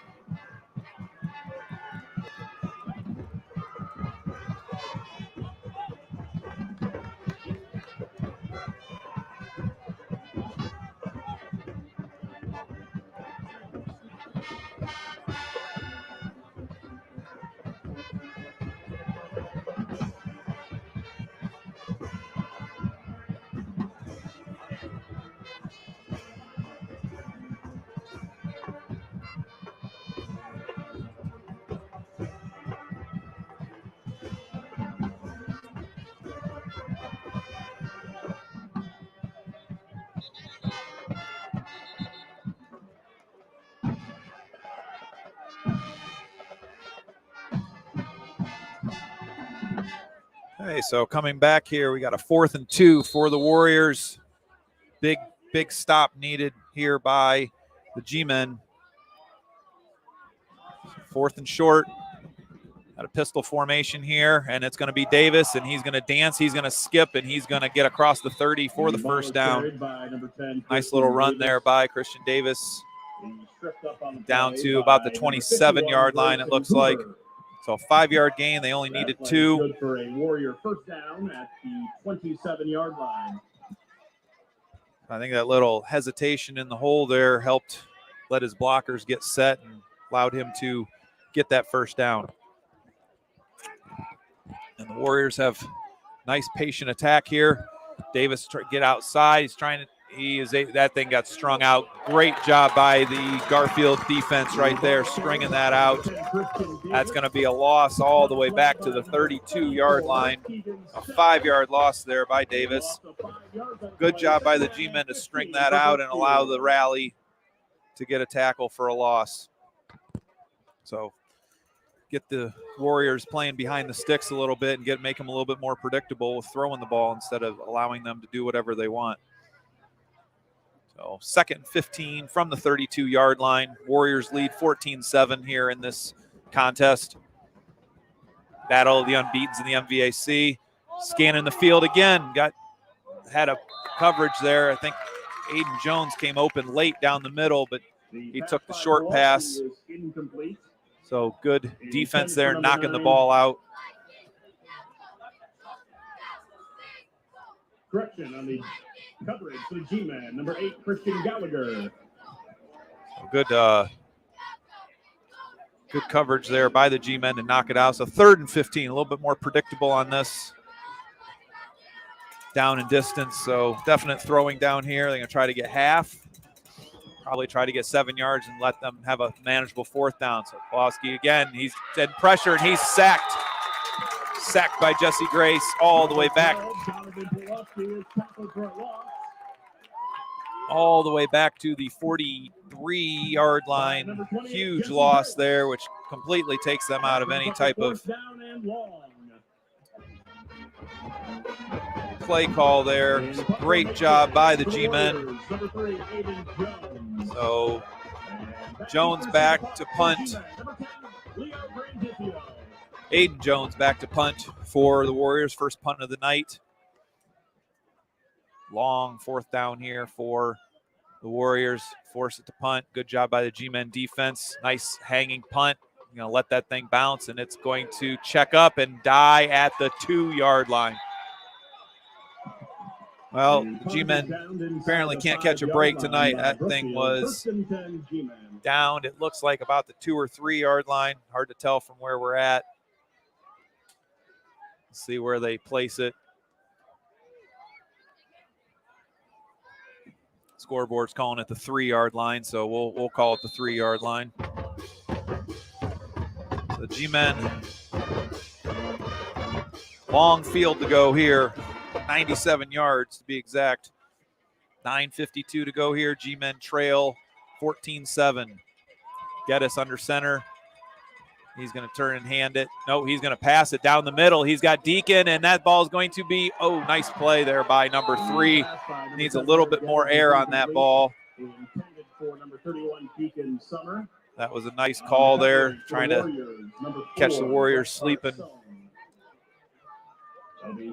Okay, so coming back here, we got a 4th and 2 for the Warriors. Big stop needed here by the G-men. 4th and short. Got a pistol formation here, and it's going to be Davis, and he's going to dance, he's going to skip, and he's going to get across the 30 for the first down. Nice little run there by Christian Davis. Down to about the 27-yard line, it looks like. So a 5-yard gain. They only needed 2. Good for a Warrior first down at the 27-yard line. I think that little hesitation in the hole there helped let his blockers get set and allowed him to get that first down. And the Warriors have nice patient attack here. Davis get outside. That thing got strung out. Great job by the Garfield defense right there, stringing that out. That's going to be a loss all the way back to the 32-yard line. A 5-yard loss there by Davis. Good job by the G-men to string that out and allow the rally to get a tackle for a loss. So get the Warriors playing behind the sticks a little bit and make them a little bit more predictable with throwing the ball instead of allowing them to do whatever they want. So 2nd and 15 from the 32-yard line. Warriors lead 14-7 here in this contest. Battle of the unbeatens in the MVAC. Scanning the field again. Had a coverage there. I think Aiden Jones came open late down the middle, but he took the short pass. So good defense there, knocking the ball out. Correction on the coverage for the G-man, number 8, Christian Gallagher. Good coverage there by the G-men to knock it out. So 3rd and 15, a little bit more predictable on this. Down in distance, so definite throwing down here. They're going to try to get half. Probably try to get 7 yards and let them have a manageable 4th down. So Pawlowski again, he's in pressure and he's sacked. Sacked by Jesse Grace all the way back. All the way back to the 43-yard line. Huge loss there, which completely takes them out of any type of play call there. Great job by the G-men. So Jones back to punt. Aiden Jones back to punt for the Warriors. First punt of the night. Long 4th down here for the Warriors. Force it to punt. Good job by the G-men defense. Nice hanging punt. You're going to let that thing bounce, and it's going to check up and die at the 2-yard line. Well, the G-men apparently can't catch a break tonight. That thing was downed. It looks like about the 2 or 3 yard line. Hard to tell from where we're at. Let's see where they place it. Scoreboard's calling it the 3 yard line, so we'll call it the 3 yard line. The G-men, long field to go here. 97 yards to be exact. 9:52 to go here. G-men trail 14-7. Geddes under center. He's going to turn and hand it. No, he's going to pass it down the middle. He's got Deacon, and that ball is going to be, nice play there by number 3. Needs a little bit more air on that ball. That was a nice call there, trying to catch the Warriors sleeping.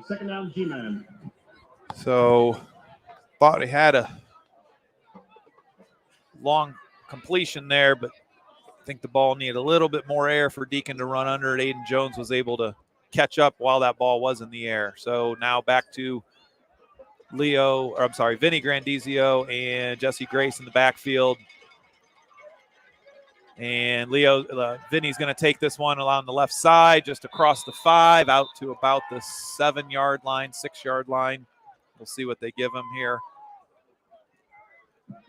Second down, G-man. So thought he had a long completion there, but I think the ball needed a little bit more air for Deacon to run under it. Aiden Jones was able to catch up while that ball was in the air. So now back to Vinny Grandizio and Jesse Grace in the backfield. And Vinny's going to take this one along the left side, just across the 5, out to about the 7 yard line, 6 yard line. We'll see what they give him here.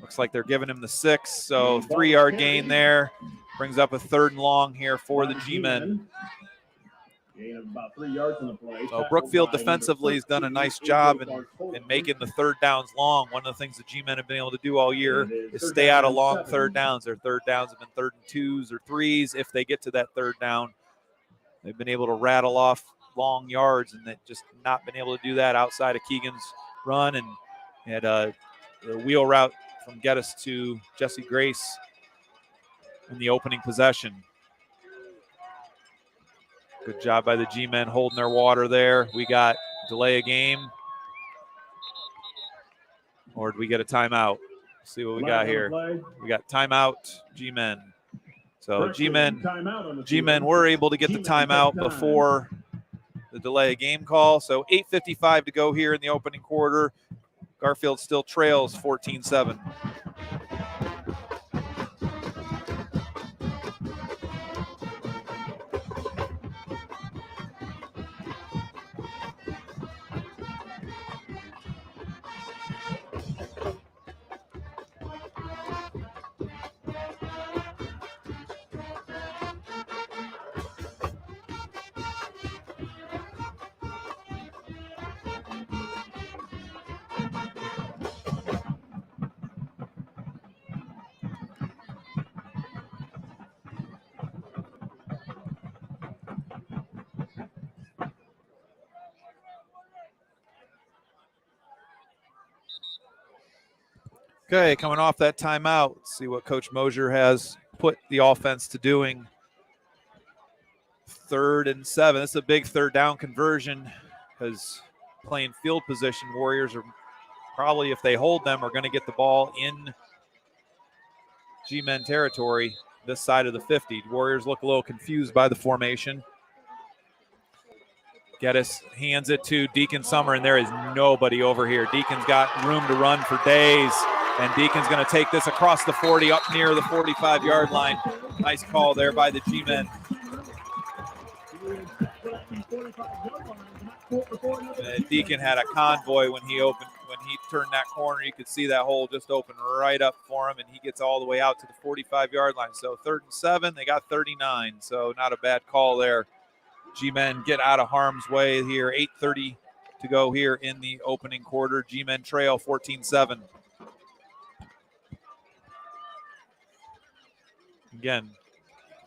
Looks like they're giving him the 6, so 3 yard gain there. Brings up a 3rd and long here for the G-men. Gain of about 3 yards in the play. So Brookfield defensively has done a nice job in making the 3rd downs long. One of the things the G-men have been able to do all year is stay out of long 3rd downs. Their 3rd downs have been 3rd and 2s or 3s. If they get to that 3rd down, they've been able to rattle off long yards, and they just not been able to do that outside of Keegan's run, and had the wheel route from Geddes to Jesse Grace in the opening possession. Good job by the G-men holding their water there. We got delay a game. Or did we get a timeout? Let's see what we got here. We got timeout, G-men. So G-men were able to get the timeout before the delay a game call. So 8:55 to go here in the opening quarter. Garfield still trails 14-7. Okay, coming off that timeout, let's see what Coach Mosier has put the offense to doing. 3rd and 7. This is a big third down conversion because playing field position, Warriors are probably, if they hold them, are going to get the ball in G-men territory this side of the 50. Warriors look a little confused by the formation. Geddes hands it to Deacon Summer, and there is nobody over here. Deacon's got room to run for days. And Deacon's going to take this across the 40 up near the 45-yard line. Nice call there by the G-men. Deacon had a convoy when he turned that corner. You could see that hole just open right up for him, and he gets all the way out to the 45-yard line. So 3rd and 7, they got 39. So not a bad call there. G-men get out of harm's way here. 8:30 to go here in the opening quarter. G-men trail 14-7. Again,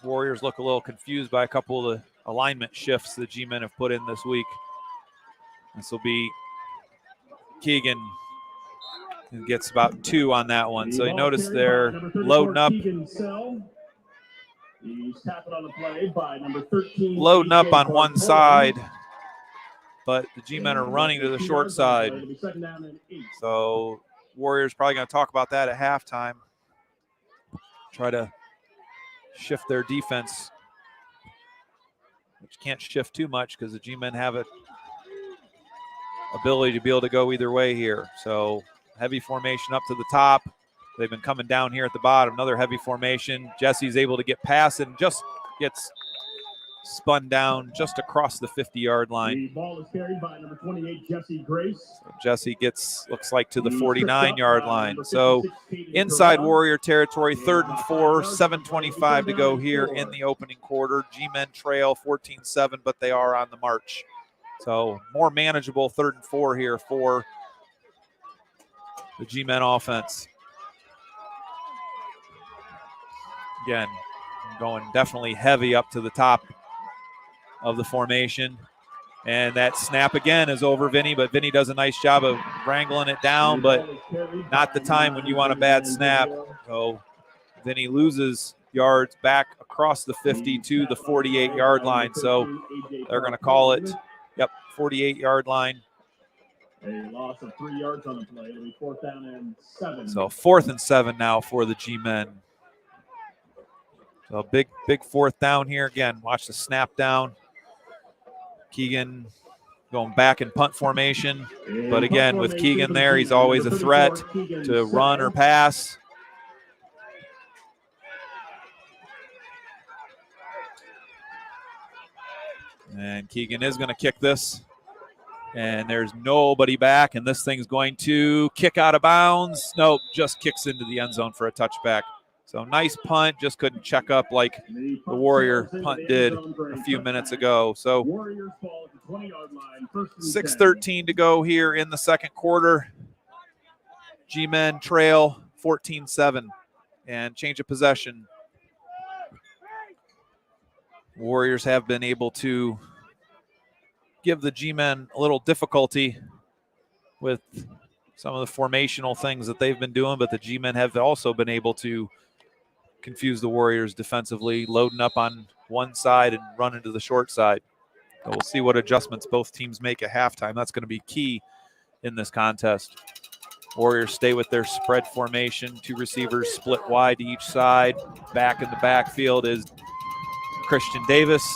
Warriors look a little confused by a couple of the alignment shifts the G-men have put in this week. This will be Keegan, who gets about 2 on that one. So you notice they're loading up. Loading up on one side, but the G-men are running to the short side. So Warriors probably going to talk about that at halftime. Try to shift their defense, which can't shift too much because the G-men have an ability to be able to go either way here. So heavy formation up to the top. They've been coming down here at the bottom. Another heavy formation. Jesse's able to get past and just gets spun down just across the 50-yard line. The ball is carried by number 28, Jesse Grace. So Jesse gets, looks like, to the 49-yard line. So inside Warrior territory, 3rd and 4, 7:25 to go here in the opening quarter. G-men trail 14-7, but they are on the march. So more manageable 3rd and 4 here for the G-men offense. Again, going definitely heavy up to the top of the formation. And that snap again is over Vinny, but Vinny does a nice job of wrangling it down, but not the time when you want a bad snap. So Vinny loses yards back across the 50 to the 48-yard line. So they're going to call it, 48-yard line. A loss of 3 yards on the play. It'll be 4th down and 7. So 4th and 7 now for the G-men. So big 4th down here. Again, watch the snap down. Keegan going back in punt formation. But again, with Keegan there, he's always a threat to run or pass. And Keegan is going to kick this. And there's nobody back, and this thing's going to kick out of bounds. Nope, just kicks into the end zone for a touchpay. So nice punt, just couldn't check up like the Warrior punt did a few minutes ago. So 6:13 to go here in the second quarter. G-men trail 14-7 and change of possession. Warriors have been able to give the G-men a little difficulty with some of the formational things that they've been doing, but the G-men have also been able to confuse the Warriors defensively, loading up on one side and running to the short side. So we'll see what adjustments both teams make at halftime. That's going to be key in this contest. Warriors stay with their spread formation. 2 receivers split wide to each side. Back in the backfield is Christian Davis.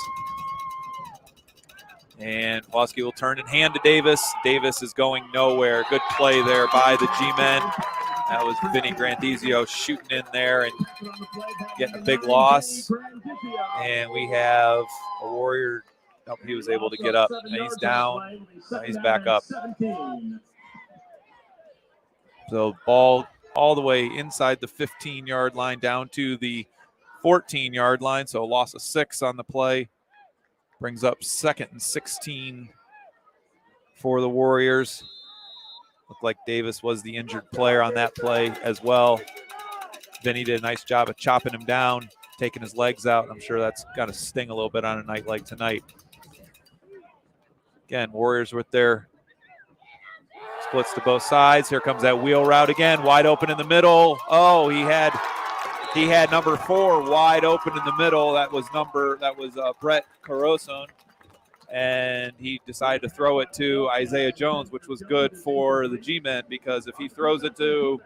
And Pulaski will turn and hand to Davis. Davis is going nowhere. Good play there by the G-men. That was Vinny Grandizio shooting in there and getting a big loss. And we have a Warrior. Nope, he was able to get up. And he's down. Now he's back up. So ball all the way inside the 15-yard line down to the 14-yard line. So a loss of 6 on the play. Brings up 2nd and 16 for the Warriors. Looked like Davis was the injured player on that play as well. Vinny did a nice job of chopping him down, taking his legs out. I'm sure that's got to sting a little bit on a night like tonight. Again, Warriors with their splits to both sides. Here comes that wheel route again, wide open in the middle. Oh, he had number 4 wide open in the middle. That was Brett Carosone. And he decided to throw it to Isaiah Jones, which was good for the G-men, because if he throws it to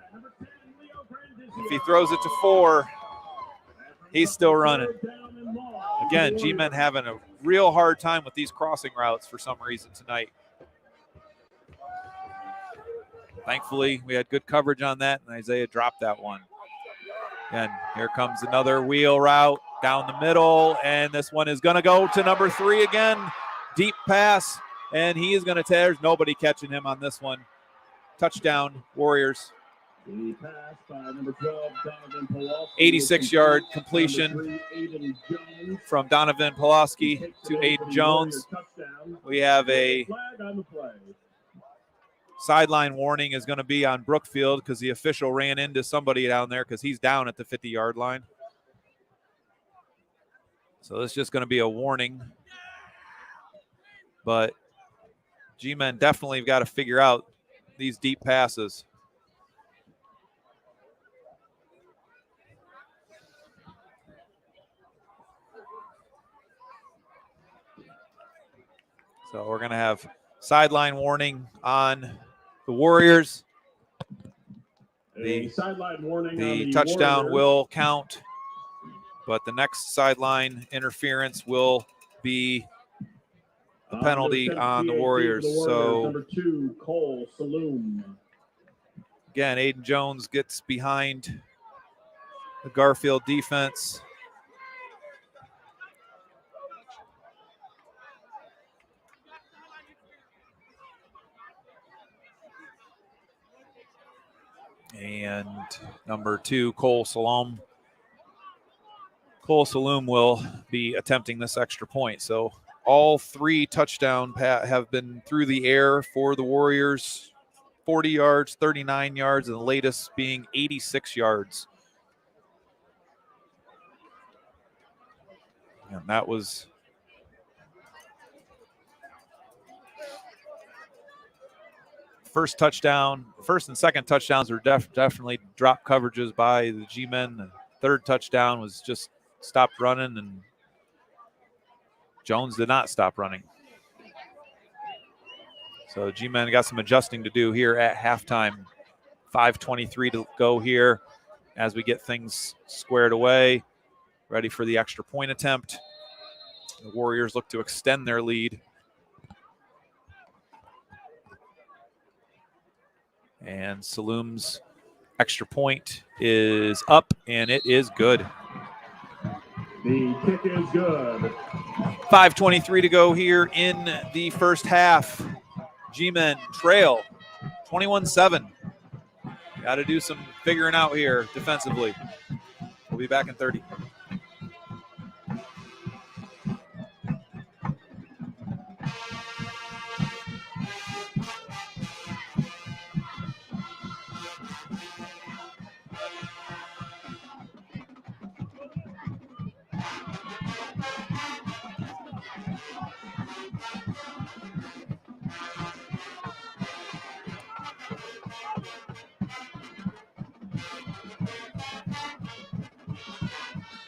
4, he's still running. Again, G-men having a real hard time with these crossing routes for some reason tonight. Thankfully, we had good coverage on that, and Isaiah dropped that one. Again, here comes another wheel route down the middle, and this one is going to go to number 3 again. Deep pass, and he is going to there's nobody catching him on this one. Touchdown, Warriors. 86-yard completion from Donovan Pulaski to Aiden Jones. We have a sideline warning is going to be on Brookfield because the official ran into somebody down there because he's down at the 50-yard line. So this is just going to be a warning. But G-men definitely have got to figure out these deep passes. So we're going to have sideline warning on the Warriors. The sideline warning. The touchdown will count, but the next sideline interference will be a penalty on the Warriors. So number 2, Cole Saloom. Again, Aiden Jones gets behind the Garfield defense. And number 2, Cole Saloom. Cole Saloom will be attempting this extra point. So all 3 touchdowns have been through the air for the Warriors. 40 yards, 39 yards, and the latest being 86 yards. And that was first and second touchdowns were definitely drop coverages by the G-men. The third touchdown was just stopped running, and Jones did not stop running. So G-men got some adjusting to do here at halftime. 5:23 to go here as we get things squared away, ready for the extra point attempt. The Warriors look to extend their lead. And Saloom's extra point is up, and it is good. The kick is good. 5:23 to go here in the first half. G-men trail 21-7. Got to do some figuring out here defensively. We'll be back in 30.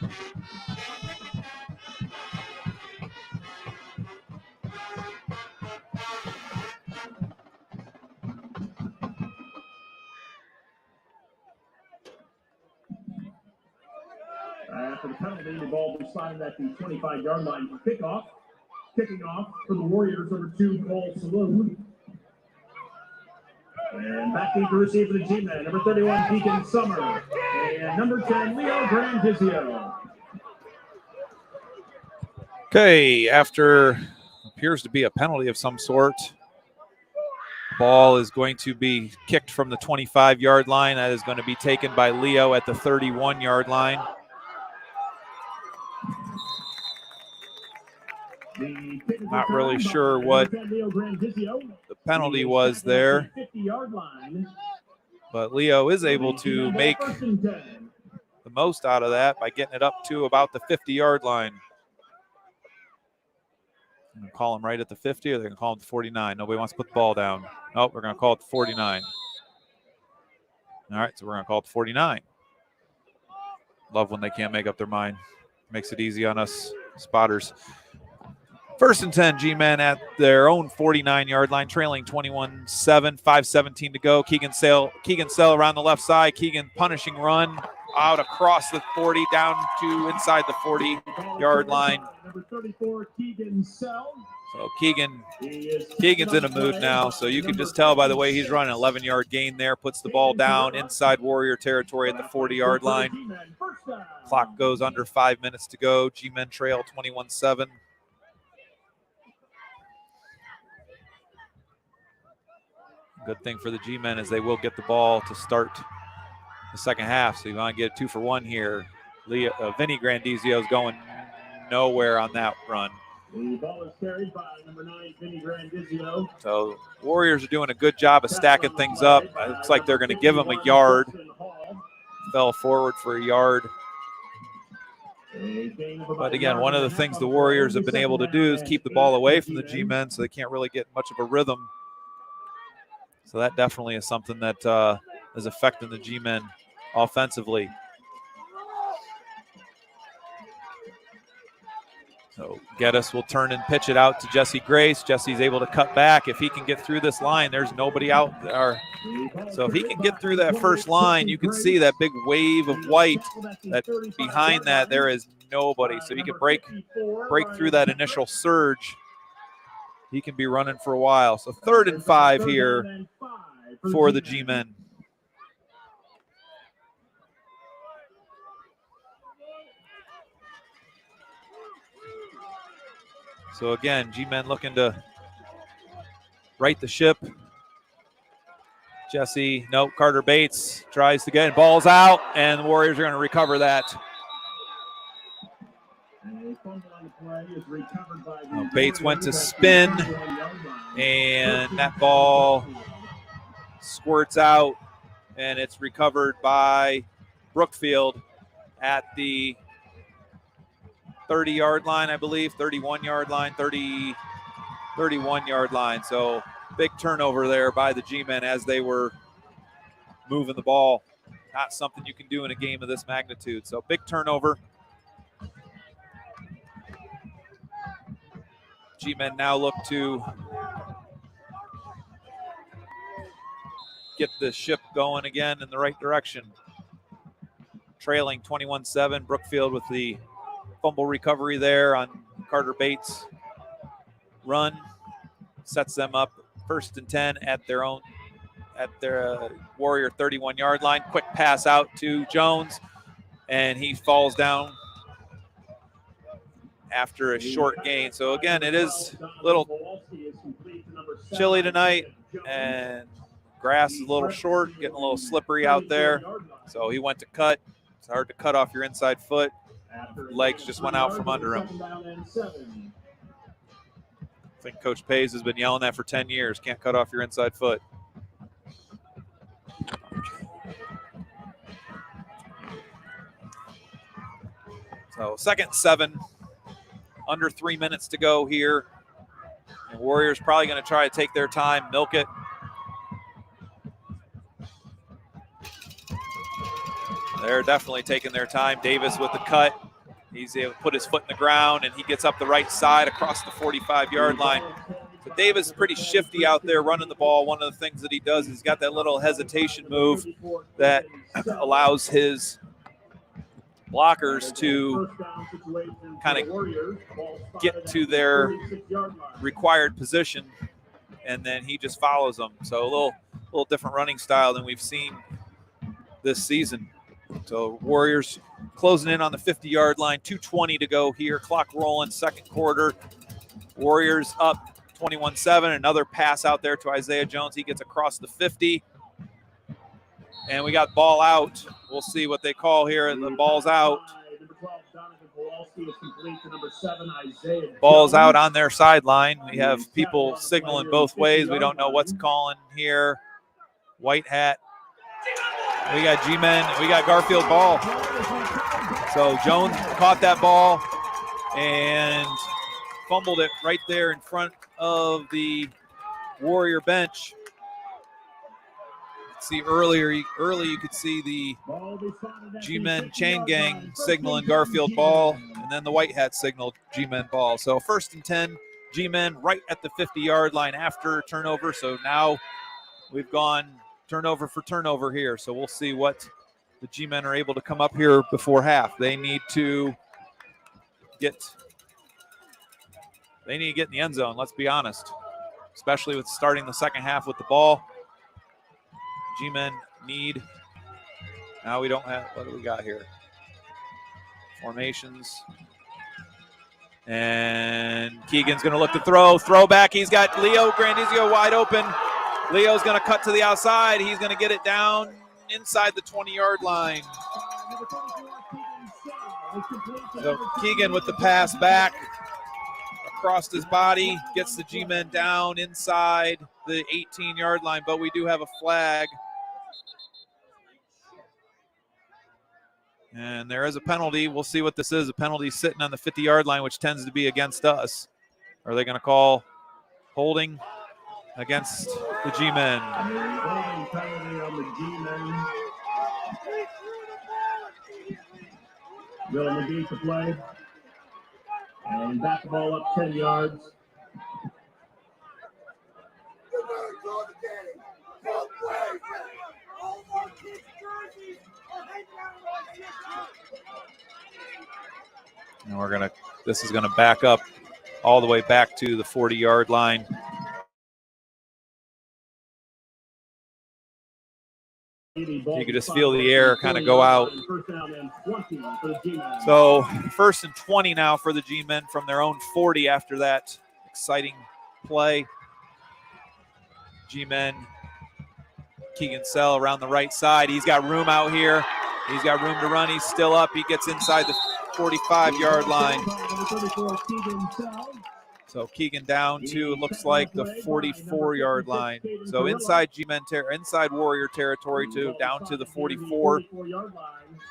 For the penalty, the ball was sliding at the 25-yard line for kickoff. Kicking off for the Warriors, number 2, Cole Saloon. And back deep to receive for the G-Men, number 31, Deacon Summer. And number 10, Leo Grandizio. Okay, after appears to be a penalty of some sort, ball is going to be kicked from the 25-yard line. That is going to be taken by Leo at the 31-yard line. Not really sure what the penalty was there, but Leo is able to make the most out of that by getting it up to about the 50-yard line. I'm going to call him right at the 50, or they're going to call him the 49. Nobody wants to put the ball down. Nope, we're going to call it the 49. All right, so we're going to call it the 49. Love when they can't make up their mind. Makes it easy on us spotters. 1st and 10, G-Men at their own 49-yard line, trailing 21-7, 5:17 to go. Keegan Sale around the left side. Keegan punishing run out across the 40, down to inside the 40-yard line. Number 34, Keegan Sell. So Keegan's in a mood now, so you can just tell by the way he's running. 11-yard gain there, puts the ball down inside Warrior territory at the 40-yard line. Clock goes under 5 minutes to go. G-Men trail 21-7. Good thing for the G-Men is they will get the ball to start the second half, so you want to get a 2-for-1 here. Vinny Grandizio is going nowhere on that run. The ball is carried by number 9, Vinny Grandizio. So Warriors are doing a good job of stacking things up. It looks like they're going to give him a yard. Fell forward for a yard. But again, one of the things the Warriors have been able to do is keep the ball away from the G-Men, so they can't really get much of a rhythm. So that definitely is something that is affecting the G-Men offensively. So Geddes will turn and pitch it out to Jesse Grace. Jesse's able to cut back. If he can get through this line, there's nobody out there. So if he can get through that first line, you can see that big wave of white. That behind that, there is nobody. So he can break through that initial surge. He can be running for a while. So 3rd and 5 here for the G-Men. So again, G-Men looking to right the ship. Jesse, nope, Carter Bates tries to get it. Ball's out, and the Warriors are going to recover that. Bates went to spin, and that ball squirts out, and it's recovered by Brookfield at the 30-yard line, I believe, 31-yard line, 31-yard line. So big turnover there by the G-Men as they were moving the ball. Not something you can do in a game of this magnitude. So big turnover. G-Men now look to get the ship going again in the right direction. Trailing 21-7, Brookfield with the fumble recovery there on Carter Bates' run. Sets them up 1st and 10 at their Warrior 31-yard line. Quick pass out to Jones, and he falls down after a short gain. So again, it is a little chilly tonight, and grass is a little short, getting a little slippery out there. So he went to cut. It's hard to cut off your inside foot. Legs just went out from under him. I think Coach Pays has been yelling that for 10 years. Can't cut off your inside foot. So 2nd and 7. Under 3 minutes to go here. The Warriors probably going to try to take their time, milk it. They're definitely taking their time. Davis with the cut. He's able to put his foot in the ground, and he gets up the right side across the 45-yard line. So Davis is pretty shifty out there running the ball. One of the things that he does is he's got that little hesitation move that allows his blockers to kind of get to their required position, and then he just follows them. So a little different running style than we've seen this season. So Warriors closing in on the 50-yard line, 2:20 to go here. Clock rolling, second quarter. Warriors up 21-7. Another pass out there to Isaiah Jones. He gets across the 50. And we got ball out. We'll see what they call here. And the ball's out. Ball's out on their sideline. We have people signaling both ways. We don't know what's calling here. White hat. We got G-Men. We got Garfield ball. So Jones caught that ball and fumbled it right there in front of the Warrior bench. See early you could see the G-Men chain gang signaling Garfield ball, and then the white hat signaled G-Men ball. So 1st and 10, G-Men right at the 50-yard line after turnover. So now we've gone turnover for turnover here. So we'll see what the G-Men are able to come up here before half. They need to get in the end zone, let's be honest, especially with starting the second half with the ball. G-Men need, now we don't have, what do we got here? Formations. And Keegan's going to look to throw back. He's got Leo Grandizio wide open. Leo's going to cut to the outside. He's going to get it down inside the 20-yard line. So Keegan with the pass back across his body, gets the G-Men down inside the 18-yard line, but we do have a flag. And there is a penalty. We'll see what this is. A penalty sitting on the 50-yard line, which tends to be against us. Are they going to call holding against the G-Men? Will McGee to play. And back the ball up 10 yards. And this is gonna back up all the way back to the 40-yard line. You could just feel the air kind of go out. So 1st and 20 now for the G-Men from their own 40 after that exciting play. G-Men, Keegan Sell around the right side. He's got room out here. He's got room to run. He's still up. He gets inside the 45-yard line. So Keegan down to, it looks like, the 44-yard line. So inside G-Men, inside Warrior territory too, down to the 44.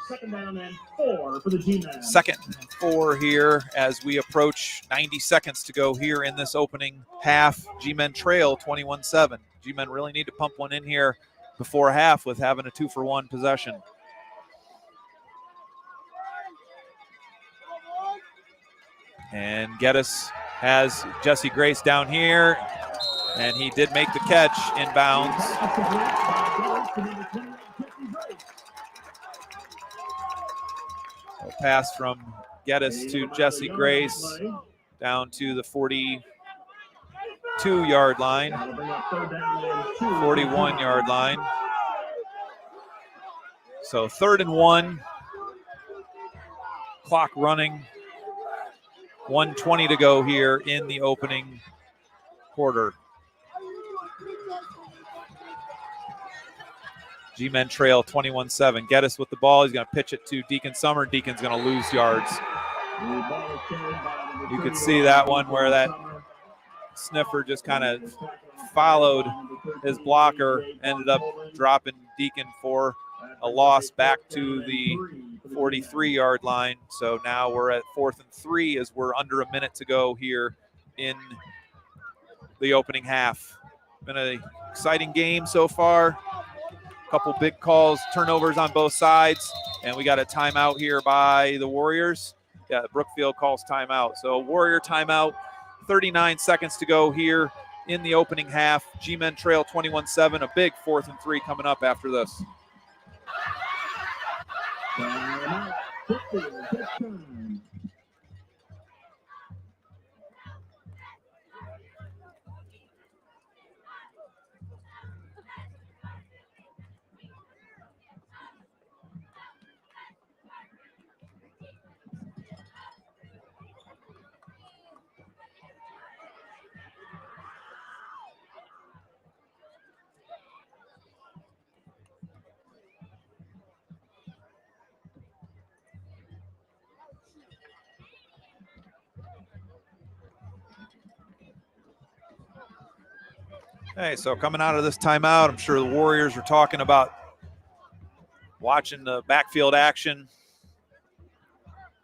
Second down and 4 for the G-Men. Second and 4 here as we approach 90 seconds to go here in this opening half. G-Men trail 21-7. G-Men really need to pump one in here before half with having a 2-for-1 possession. And Geddes has Jesse Grace down here, and he did make the catch inbounds. A pass from Geddes to Jesse Grace down to the 42-yard line, 41-yard line. So 3rd and 1, clock running. 1:20 to go here in the opening quarter. G-Men trail 21-7. Geddes with the ball. He's going to pitch it to Deacon Summer. Deacon's going to lose yards. You could see that one where that sniffer just kind of followed his blocker, ended up dropping Deacon for a loss back to the 43-yard line. So now we're at 4th and 3 as we're under a minute to go here in the opening half. Been an exciting game so far. A couple big calls, turnovers on both sides, and we got a timeout here by the Warriors. Brookfield calls timeout. So Warrior timeout, 39 seconds to go here in the opening half. G-Men trail 21-7, a big 4th and 3 coming up after this. Timeout. Brookfield, take time. Hey, so coming out of this timeout, I'm sure the Warriors are talking about watching the backfield action.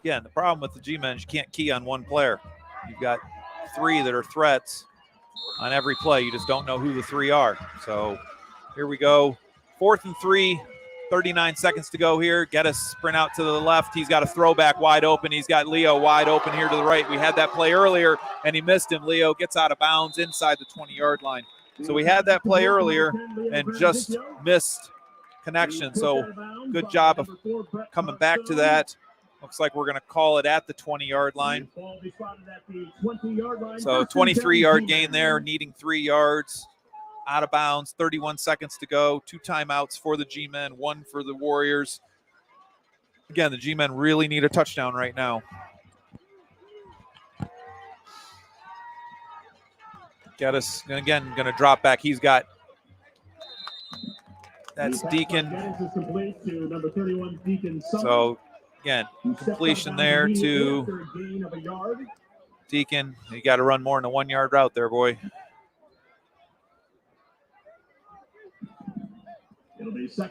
Again, the problem with the G-Men is you can't key on one player. You've got 3 that are threats on every play. You just don't know who the 3 are. So here we go. 4th and 3, 39 seconds to go here. Geddes sprint out to the left. He's got a throwback wide open. He's got Leo wide open here to the right. We had that play earlier, and he missed him. Leo gets out of bounds inside the 20-yard line. So we had that play earlier and just missed connection. So good job of coming back to that. Looks like we're going to call it at the 20-yard line. So 23-yard gain there, needing 3 yards. Out of bounds, 31 seconds to go. 2 timeouts for the G-Men, 1 for the Warriors. Again, the G-Men really need a touchdown right now. Geddes, again, going to drop back. He's got, that's Deacon. So, again, completion there to Deacon. You got to run more than a 1-yard route there, boy.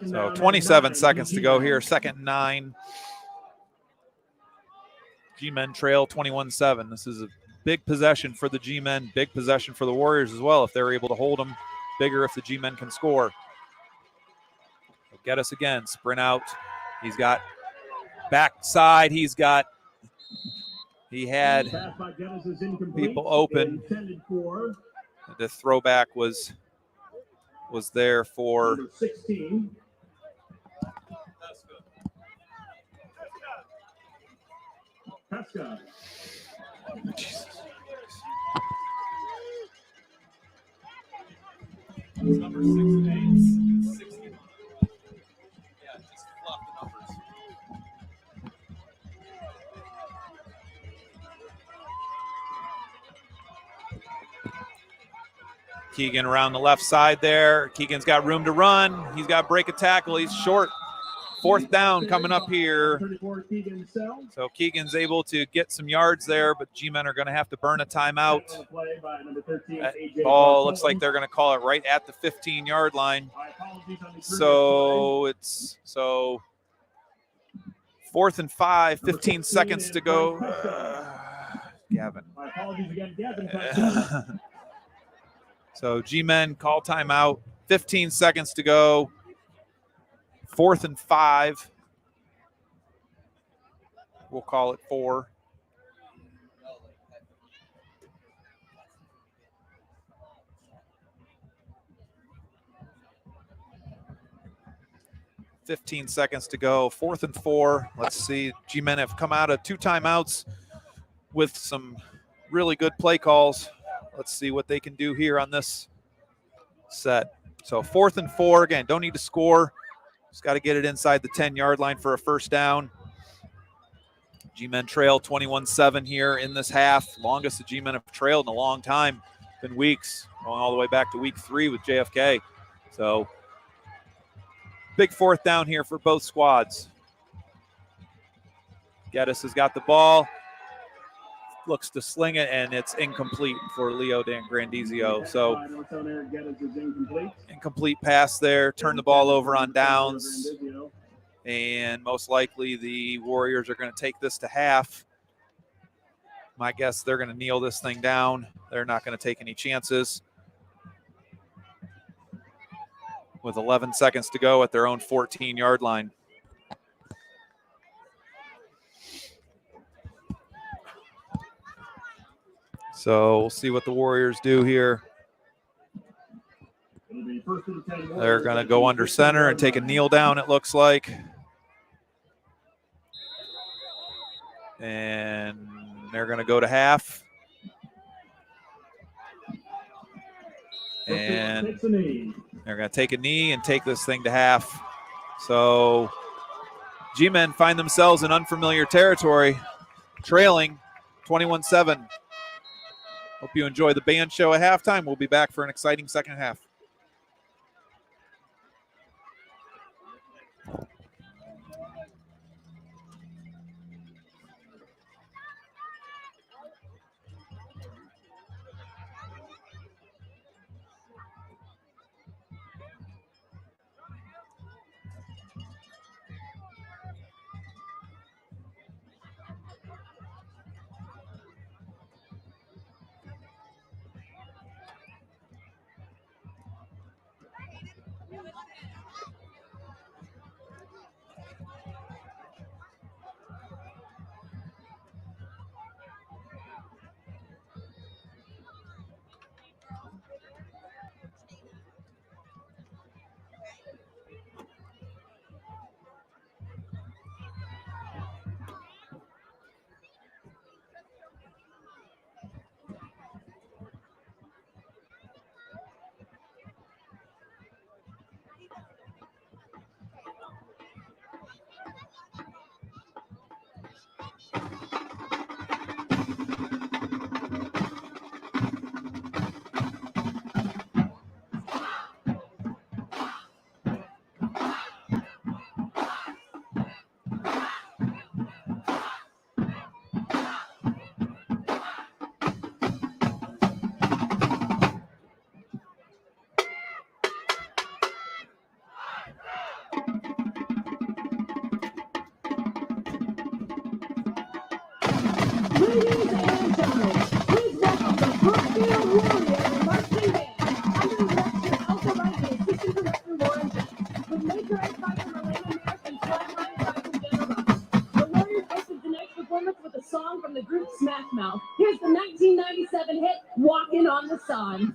So 27 seconds to go here. 2nd and 9. G-Men trail 21-7. This is a big possession for the G-Men, big possession for the Warriors as well if they're able to hold them. Bigger if the G-Men can score. Geddes again, sprint out. He's got backside. He had people open. The throwback was there for 16. Pesca. Jesus. Number 6 and 8, 60. Yeah, just flop the numbers. Keegan around the left side there. Keegan's got room to run. He's got to break a tackle. He's short. 4th down coming up here. So Keegan's able to get some yards there, but G-Men are going to have to burn a timeout. That ball looks like they're going to call it right at the 15-yard line. So it's 4th and 5, 15 seconds to go. Gavin. So G-Men call timeout. 15 seconds to go. 4th and 5. We'll call it 4. $15 seconds to go. 4th and 4. Let's see. G-Men have come out of 2 timeouts with some really good play calls. Let's see what they can do here on this set. So 4th and 4. Again, don't need to score. Just got to get it inside the 10-yard line for a 1st down. G-Men trail 21-7 here in this half. Longest the G-Men have trailed in a long time. Been weeks, going all the way back to week 3 with JFK. So big 4th down here for both squads. Geddes has got the ball. Looks to sling it, and it's incomplete for Leo Dan Grandizio. So incomplete pass there. Turn the ball over on downs. And most likely the Warriors are going to take this to half. My guess, they're going to kneel this thing down. They're not going to take any chances. With 11 seconds to go at their own 14-yard line. So we'll see what the Warriors do here. They're going to go under center and take a kneel down, it looks like. And they're going to go to half. And they're going to take a knee and take this thing to half. So G-Men find themselves in unfamiliar territory, trailing 21-7. Hope you enjoy the band show at halftime. We'll be back for an exciting second half. Ladies and gentlemen, please welcome the Brookfield Warriors Marching Band under the direction of Alpha Rising Assistant Director Lauren Jack, with major advisor Marlena Merrick and frontline advisor Jenna Ross. The Warriors opened tonight's performance with a song from the group Smash Mouth. Here's the 1997 hit, Walking on the Sun.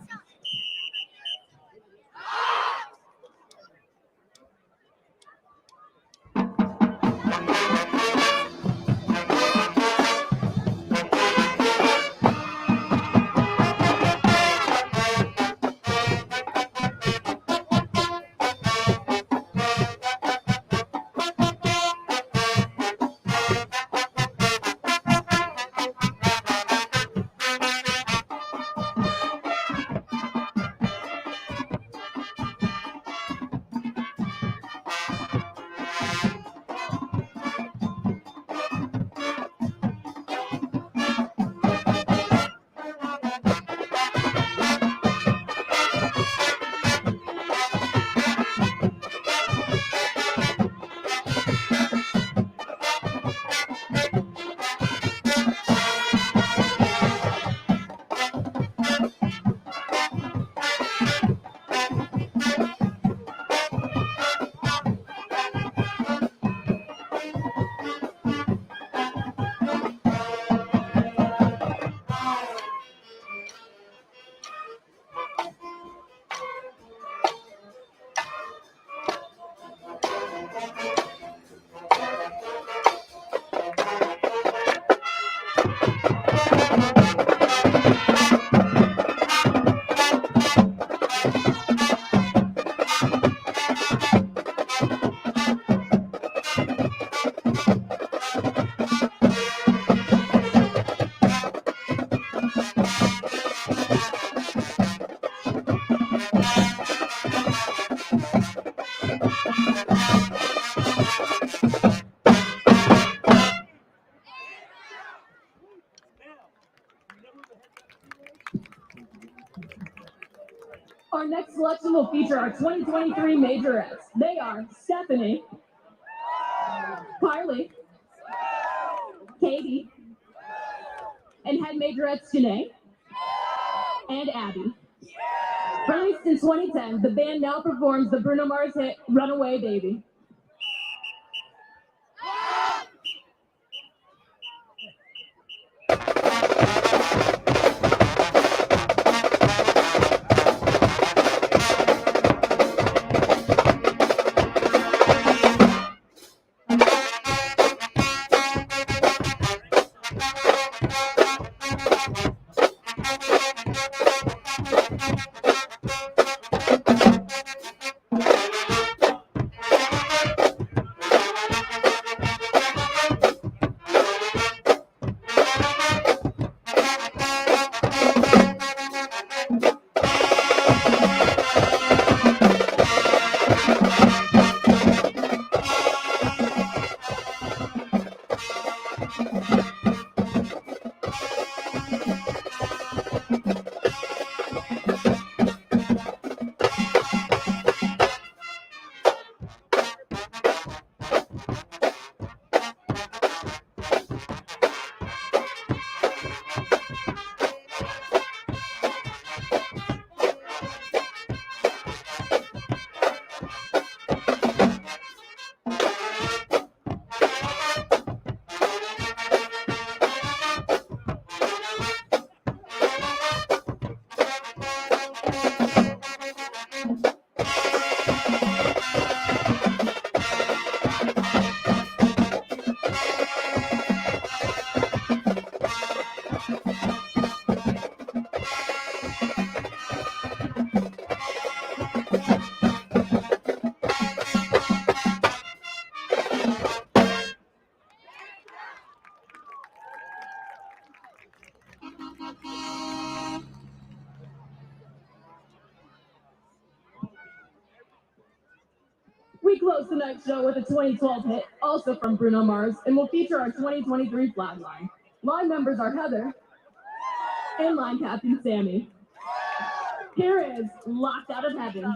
Our next selection will feature our 2023 majorettes. They are Stephanie, Carly, Katie, and head majorettes Janae and Abby. Released in 2010, the band now performs the Bruno Mars hit Runaway Baby. We close tonight's show with a 2012 hit, also from Bruno Mars, and will feature our 2023 flatline. Line members are Heather and line captain Sammy. Here is Locked Out of Heaven.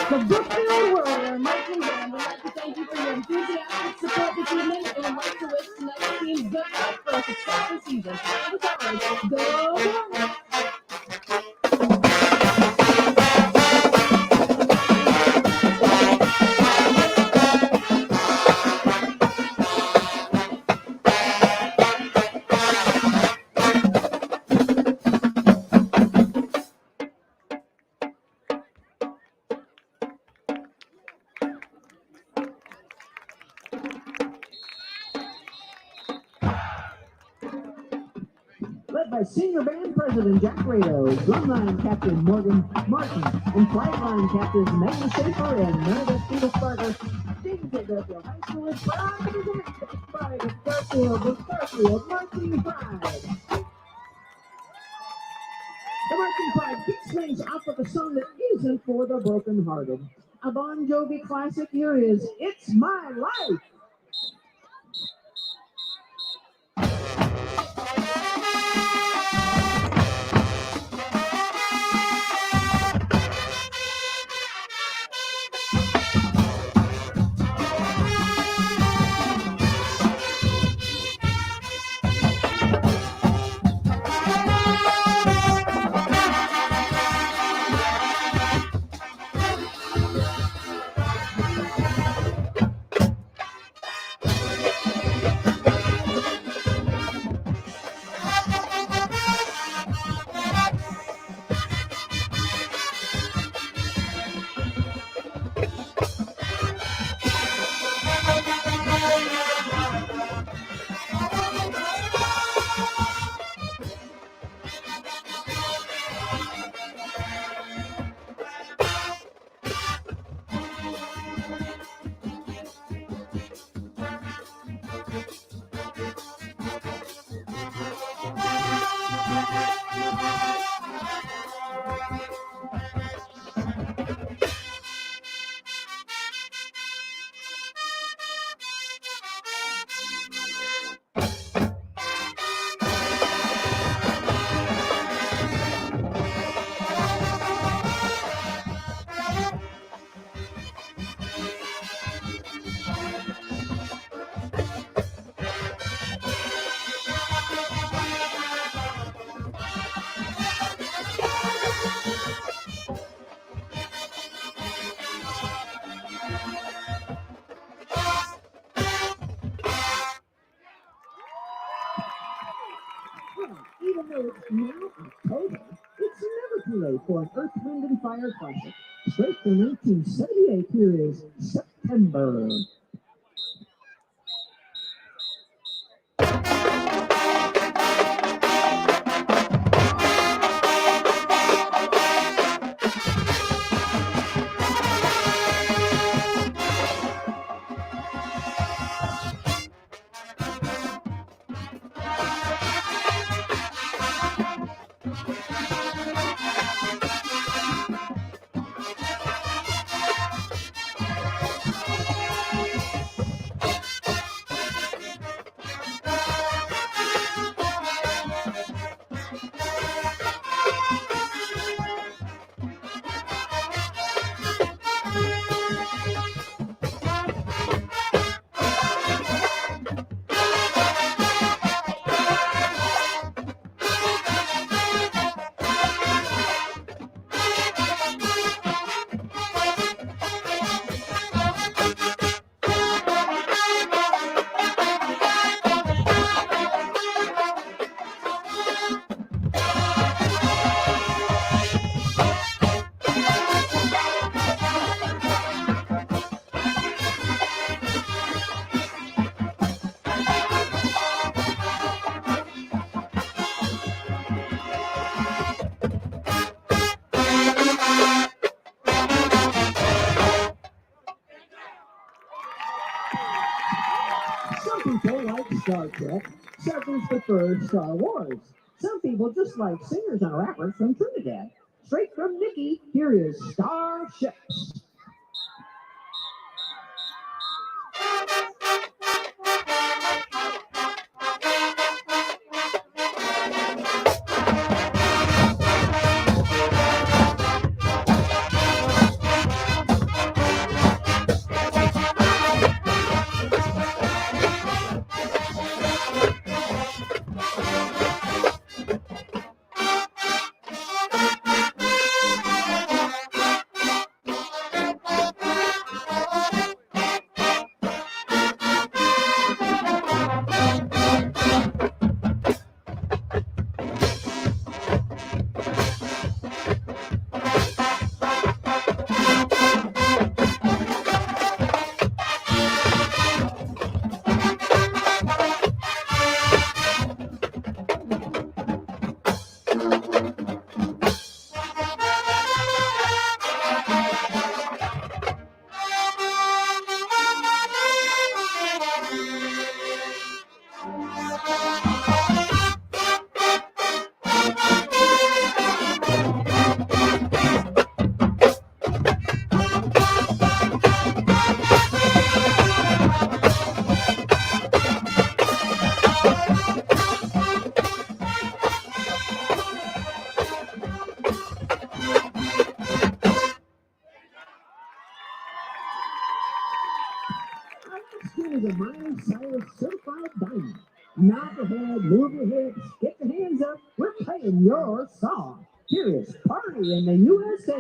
The Brookfield Warrior Marching Band would like to thank you for your enthusiastic support this evening and would like to wish tonight's team good luck for a successful season. As always, go Warriors! Led by Senior Band President Jack Rado, Drumline Captain Morgan Martin, and Flightline Captains Megan Schaefer and Meredith Stevens Barker. James A. Garfield High School is proud to present the Pride of Garfield with Garfield Marching Pride. The Marching Pride kicks things off with a song that isn't for the brokenhearted. A Bon Jovi classic, here is It's My Life. Although it's now October, it's never too late for an Earth, Wind, and Fire classic. Straight from 1978, here is September. Some people like Star Trek, others prefer Star Wars. Some people just like singers and rappers from Trinidad. Straight from Nikki, here is Starships. Is a Miley Cyrus certified diamond. Knock ahead, move your hips, get your hands up. We're playing your song. Here is Party in the USA.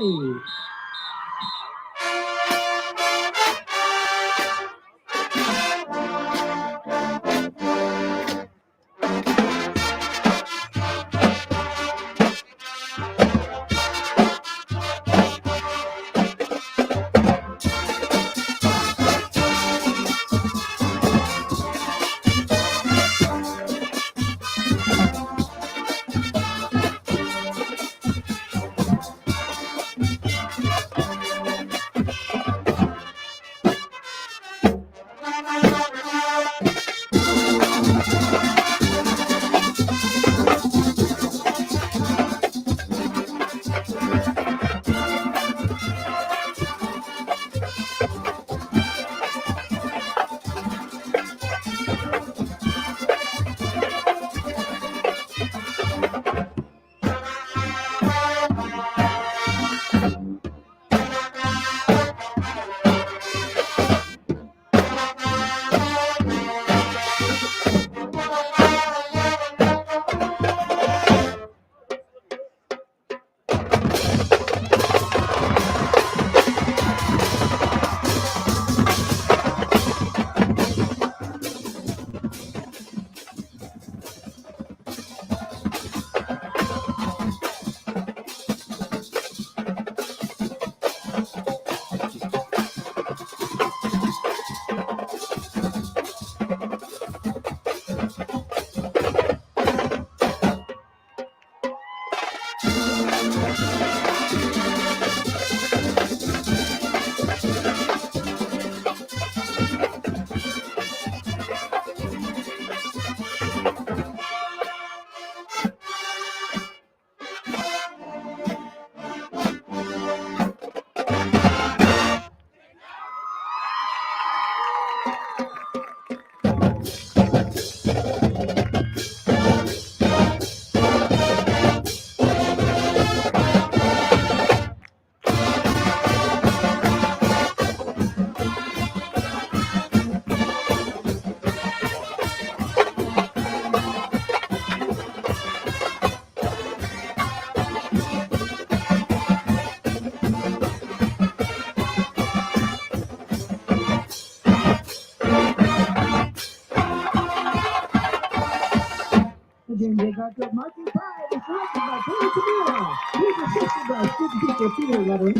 The James A. Garfield Marching Pride is directed by Peter Camilo. He's assisted by student teacher Peter Levering.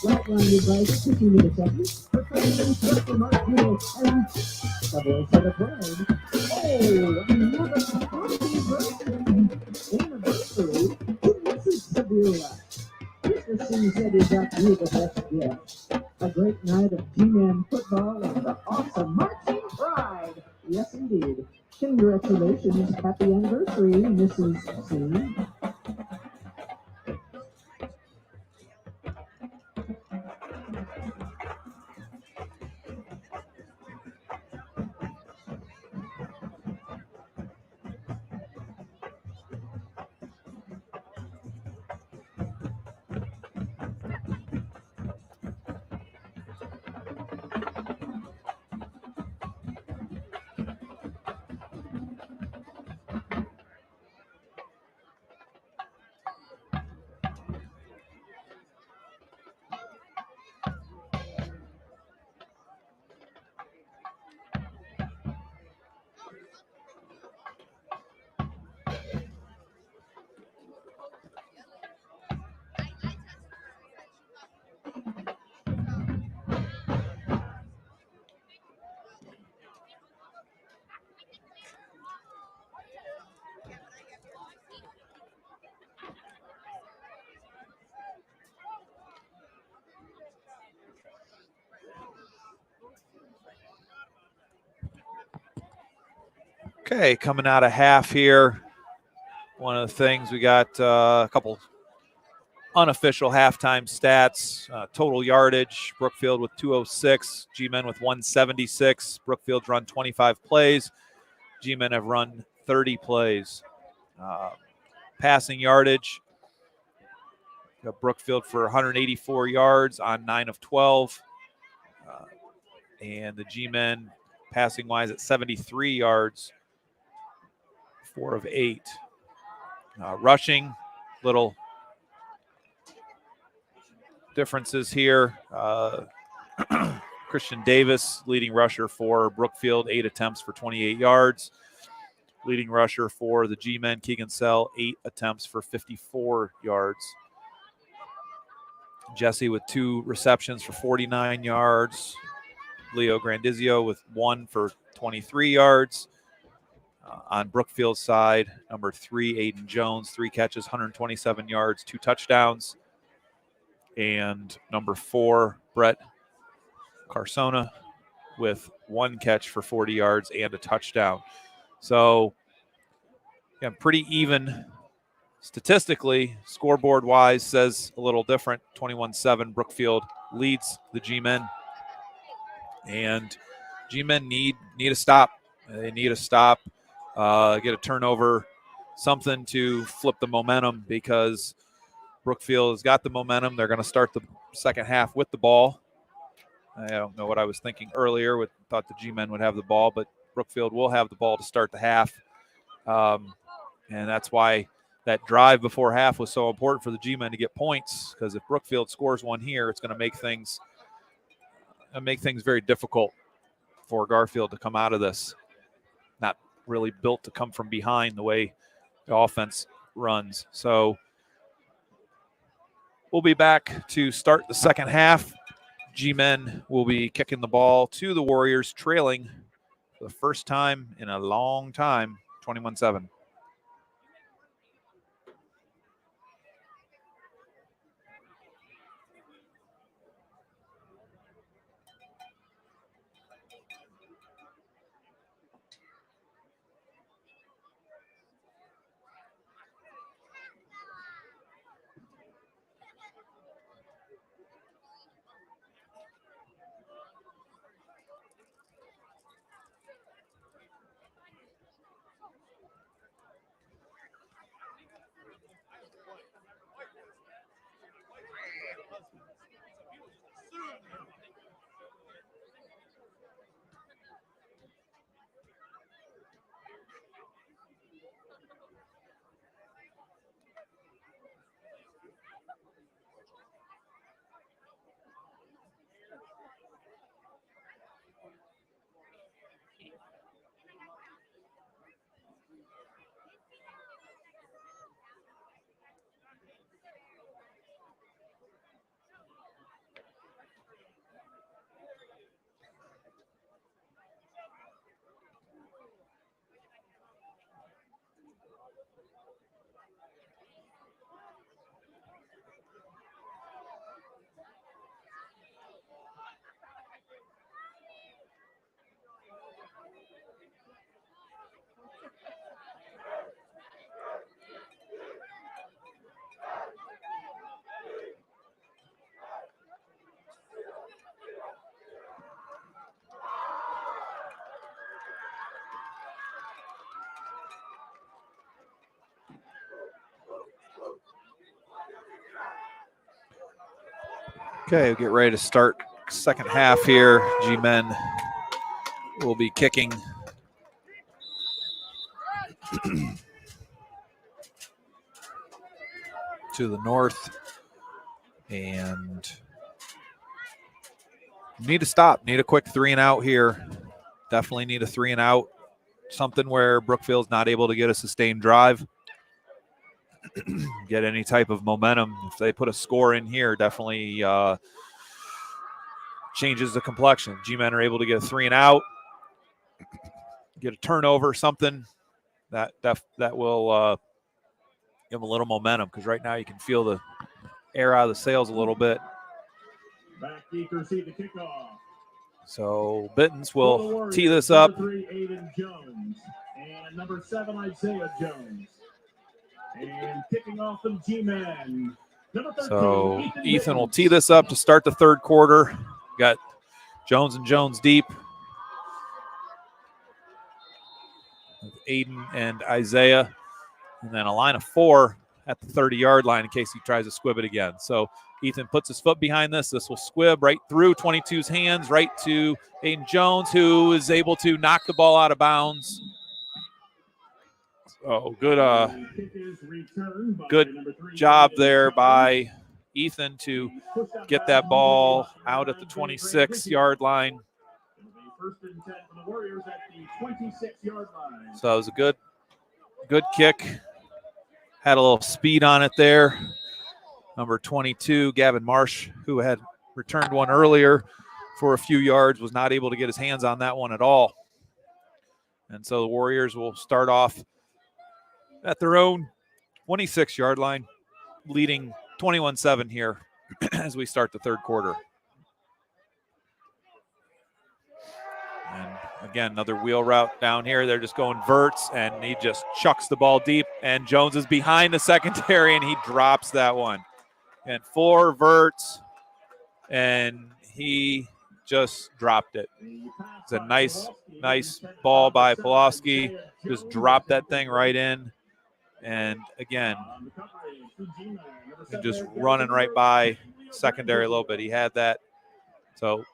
Flat line advisor Christina DeSecchi. Professional instructor Mark Buell. And the voice of the pride. Oh, another happy birthday anniversary to Mrs. Sevilla. Mr. Singh said he got you the best gift. A great night of G-Man football and the awesome Marching Pride. Yes, indeed. Congratulations. Happy anniversary, Mrs. Singh. Okay, coming out of half here. One of the things we got a couple unofficial halftime stats. Total yardage, Brookfield with 206, G-Men with 176. Brookfield's run 25 plays. G-Men have run 30 plays. Passing yardage, got Brookfield for 184 yards on 9 of 12. And the G-Men passing wise at 73 yards, 4 of 8. Rushing, little differences here. Christian Davis, leading rusher for Brookfield, 8 attempts for 28 yards. Leading rusher for the G-Men, Keegan Sell, 8 attempts for 54 yards. Jesse with 2 receptions for 49 yards. Leo Grandizio with 1 for 23 yards. On Brookfield's side, number 3, Aiden Jones, 3 catches, 127 yards, 2 touchdowns. And number 4, Brett Carsona with 1 catch for 40 yards and a touchdown. So, yeah, pretty even statistically. Scoreboard-wise says a little different. 21-7, Brookfield leads the G-Men. And G-Men need a stop. They need a stop, get a turnover, something to flip the momentum, because Brookfield has got the momentum. They're going to start the second half with the ball. I don't know what I was thinking earlier. Thought the G-Men would have the ball, but Brookfield will have the ball to start the half. And that's why that drive before half was so important for the G-Men to get points, because if Brookfield scores one here, it's going to make things very difficult for Garfield to come out of this. Not really built to come from behind the way the offense runs. So we'll be back to start the second half. G-Men will be kicking the ball to the Warriors, trailing for the first time in a long time, 21-7. Okay, we'll get ready to start second half here. G-Men will be kicking. To the north, and need to stop. Need a quick 3 and out here. Definitely need a 3 and out. Something where Brookfield's not able to get a sustained drive, get any type of momentum. If they put a score in here, definitely changes the complexion. G-Men are able to get a 3 and out, get a turnover, something that will give them a little momentum, because right now you can feel the air out of the sails a little bit. Back deep to receive the kickoff. So Bittens will tee this up. Number 3, Aiden Jones, and number 7, Isaiah Jones. And kicking off the G-Men. So Ethan will tee this up to start the third quarter. Got Jones and Jones deep. With Aiden and Isaiah. And then a line of 4 at the 30-yard line in case he tries to squib it again. So Ethan puts his foot behind this. This will squib right through 22's hands, right to Aiden Jones, who is able to knock the ball out of bounds. Oh, good job there by Ethan to get that ball out at the 26-yard line. So it was a good kick. Had a little speed on it there. Number 22, Gavin Marsh, who had returned one earlier for a few yards, was not able to get his hands on that one at all. And so the Warriors will start off at their own 26-yard line, leading 21-7 here as we start the third quarter. And again, another wheel route down here. They're just going verts, and he just chucks the ball deep, and Jones is behind the secondary, and he drops that one. And 4 verts, and he just dropped it. It's a nice ball by Pulaski. Just dropped that thing right in. And again, just running right by secondary a little bit. He had that. So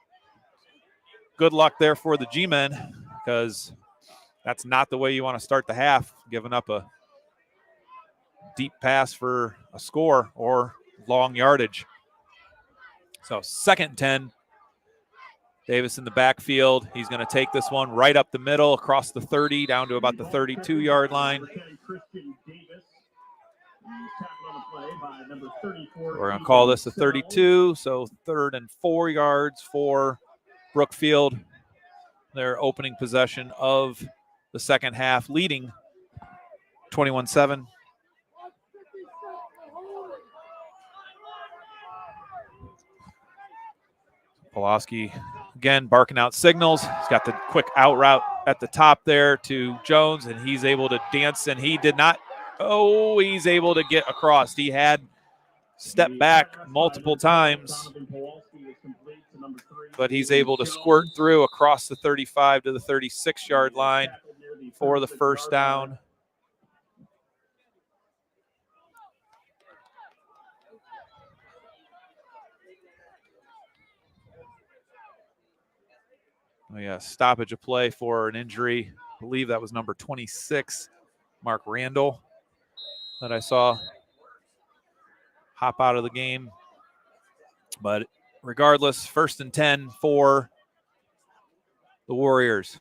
good luck there for the G-Men, because that's not the way you want to start the half, giving up a deep pass for a score or long yardage. So 2nd and 10. Davis in the backfield. He's going to take this one right up the middle, across the 30, down to about the 32-yard line. We're going to call this a 32, so 3rd and 4 yards for Brookfield. Their opening possession of the second half, leading 21-7. Pulaski again barking out signals. He's got the quick out route at the top there to Jones, and he's able to dance, and he did not. Oh, he's able to get across. He had stepped back multiple times, but he's able to squirt through across the 35 to the 36-yard line for the first down. Oh, yeah, stoppage of play for an injury. I believe that was number 26, Mark Randall, that I saw hop out of the game. But regardless, 1st and 10 for the Warriors.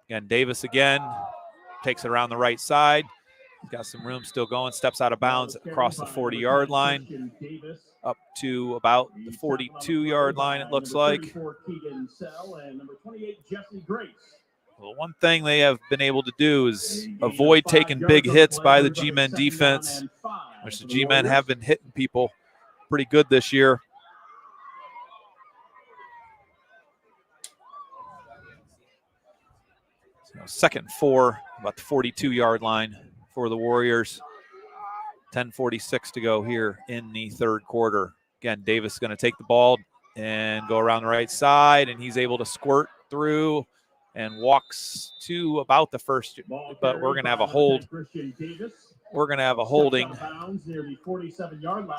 Again, Davis again takes it around the right side. He's got some room still going, steps out of bounds across the 40-yard line, up to about the 42-yard line, it looks like. Well, one thing they have been able to do is avoid taking big hits by the G-Men defense, which the G-Men have been hitting people pretty good this year. So 2nd and 4, about the 42-yard line for the Warriors. 10:46 to go here in the third quarter. Again, Davis is going to take the ball and go around the right side, and he's able to squirt through and walks to about the first, but we're going to have a hold we're going to have a holding.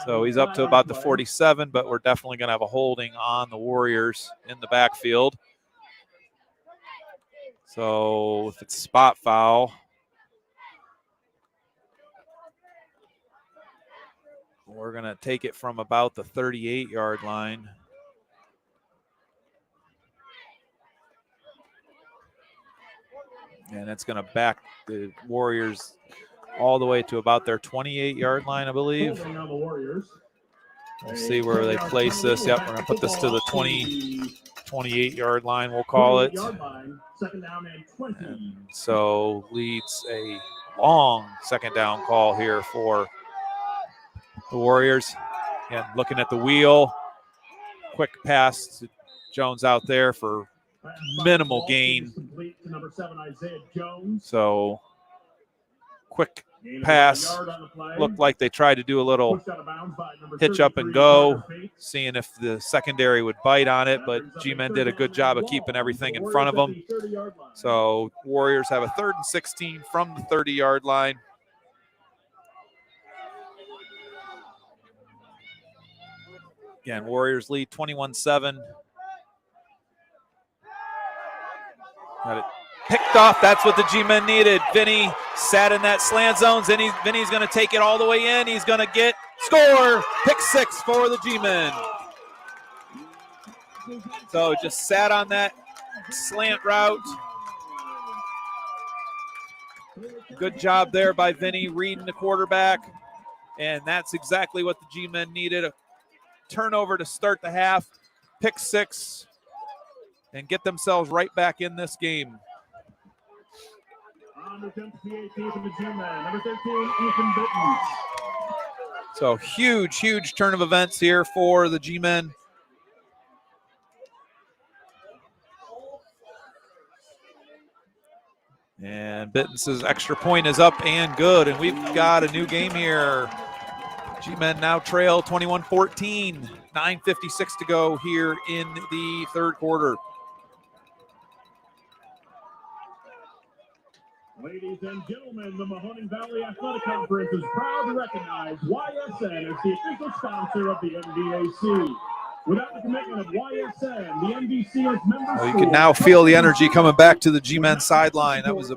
So he's up to about the 47, but we're definitely going to have a holding on the Warriors in the backfield. So if it's spot foul, we're going to take it from about the 38-yard line. And it's going to back the Warriors all the way to about their 28-yard line, I believe. We'll see where they place this. Yep, we're going to put this to the 28-yard line, we'll call it. And so leads a long second down call here for the Warriors. Again, looking at the wheel. Quick pass to Jones out there for minimal gain. So quick pass. Looked like they tried to do a little hitch up and go, seeing if the secondary would bite on it, but G-Men did a good job of keeping everything in front of them. So Warriors have a 3rd and 16 from the 30-yard line. Again, Warriors lead 21-7. Got it picked off. That's what the G-Men needed. Vinny sat in that slant zone. Vinny's going to take it all the way in. He's going to score. Pick 6 for the G-Men. So just sat on that slant route. Good job there by Vinny reading the quarterback. And that's exactly what the G-Men needed. A turnover to start the half. Pick 6. And get themselves right back in this game. So huge turn of events here for the G-Men. And Bittens' extra point is up and good, and we've got a new game here. G-Men now trail 21-14, 9:56 to go here in the third quarter. Ladies and gentlemen, the Mahoning Valley Athletic Conference is proud to recognize YSN as the official sponsor of the NVAC. Without the commitment of YSN, the NVC is members. Well, you can now feel the energy coming back to the G-Men sideline. That was a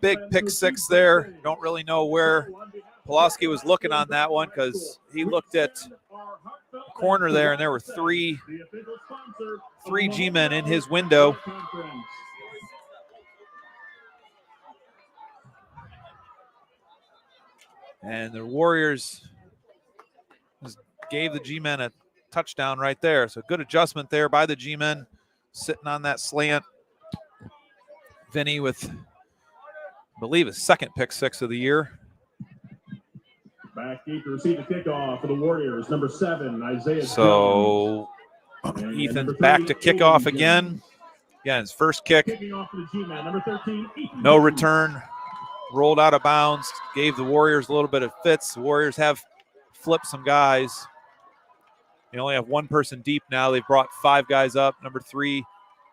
big pick 6 there. Don't really know where Pulaski was looking on that one because he looked at the corner there, and there were three G-Men in his window. And the Warriors gave the G-Men a touchdown right there. So good adjustment there by the G-Men, sitting on that slant. Vinny with, I believe, his second pick 6 of the year. Back deep to receive the kickoff for the Warriors, number 7, Isaiah. So Ethan back to kickoff again. Again, his first kick. Number 13, no return. Rolled out of bounds, gave the Warriors a little bit of fits. The Warriors have flipped some guys. They only have one person deep now. They've brought 5 guys up. Number 3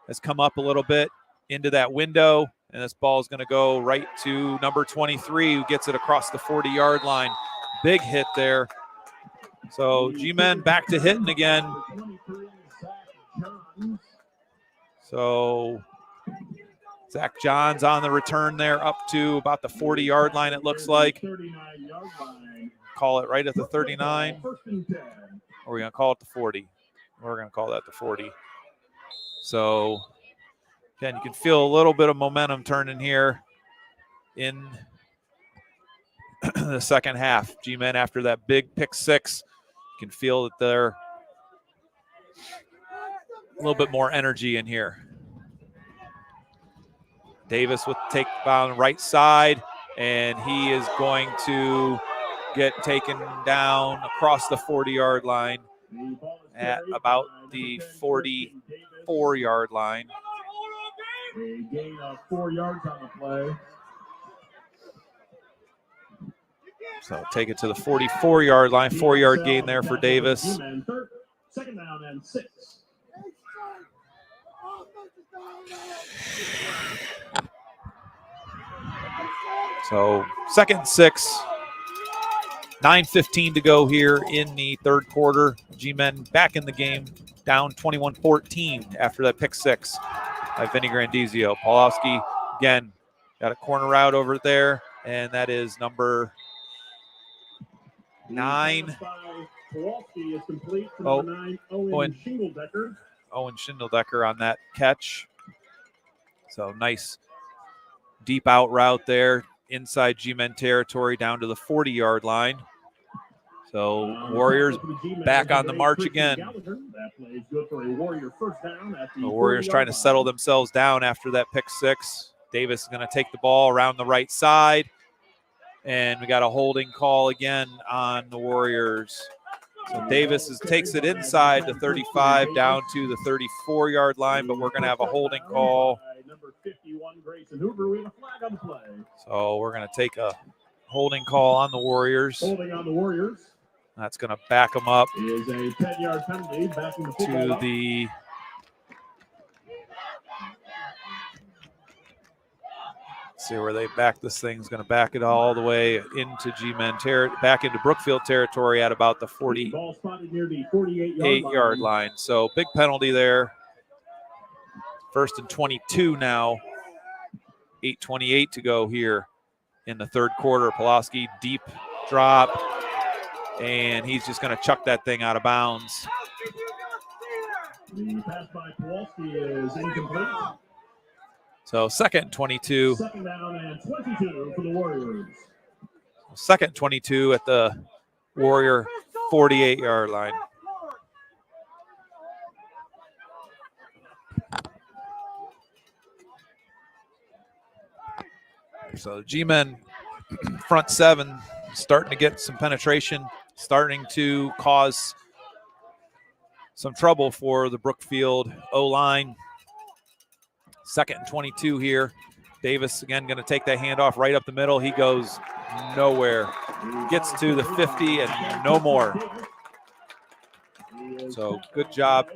has come up a little bit into that window, and this ball is going to go right to number 23, who gets it across the 40-yard line. Big hit there. So G-Men back to hitting again. So Zach Johns on the return there up to about the 40-yard line, it looks like. Call it right at the 39. Or are we going to call it the 40? We're going to call that the 40. So, again, you can feel a little bit of momentum turning here in the second half. G-Men, after that big pick 6, you can feel that they're a little bit more energy in here. Davis with take on right side, and he is going to get taken down across the 40-yard line at about the 44-yard line. A gain of 4 yards on the play. So take it to the 44-yard line, 4-yard gain there for Davis. Second down and 6. So 2nd and 6 9:15 to go here in the third quarter. G-Men back in the game, down 21-14 after that pick six by Vinny Grandizio. Pawlowski, again, got a corner route over there, and that is number 9. Kowalski is complete for Oh, number 9, Owen Shingledecker. Owen Schindledecker on that catch. So nice deep out route there inside G-Men territory down to the 40-yard line. So Warriors back on the march again. The Warriors trying to settle themselves down after that pick six. Davis is going to take the ball around the right side. And we got a holding call again on the Warriors. So Davis takes it inside the 35 down to the 34-yard line, but we're going to have a holding call. So we're going to take a holding call on the Warriors. Holding on the Warriors. That's going to back them up Is a 10-yard penalty backing the to the see where they back this thing's going to back it all the way into G-Men back into Brookfield territory at about the 48-yard line. So big penalty there. 1st and 22 now. 8:28 to go here in the third quarter. Pawlowski deep drop, and he's just going to chuck that thing out of bounds. The pass by Kowalski is incomplete. So 2nd and 22. 2nd down and 22 for the Warriors. 2nd and 22 at the Warrior 48-yard line. So G-Men front seven starting to get some penetration, starting to cause some trouble for the Brookfield O-line. 2nd and 22 here. Davis again going to take that handoff right up the middle. He goes nowhere. Gets to the 50 and no more. So good job.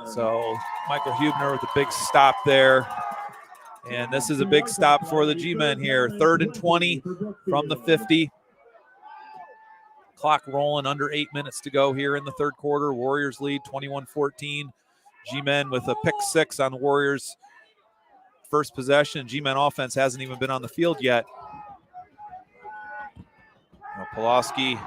So Michael Hubner with a big stop there. And this is a big stop for the G-Men here. 3rd and 20 from the 50. Clock rolling, under 8 minutes to go here in the third quarter. Warriors lead 21-14. G-Men with a pick six on the Warriors' first possession. G-Men offense hasn't even been on the field yet. Pawlowski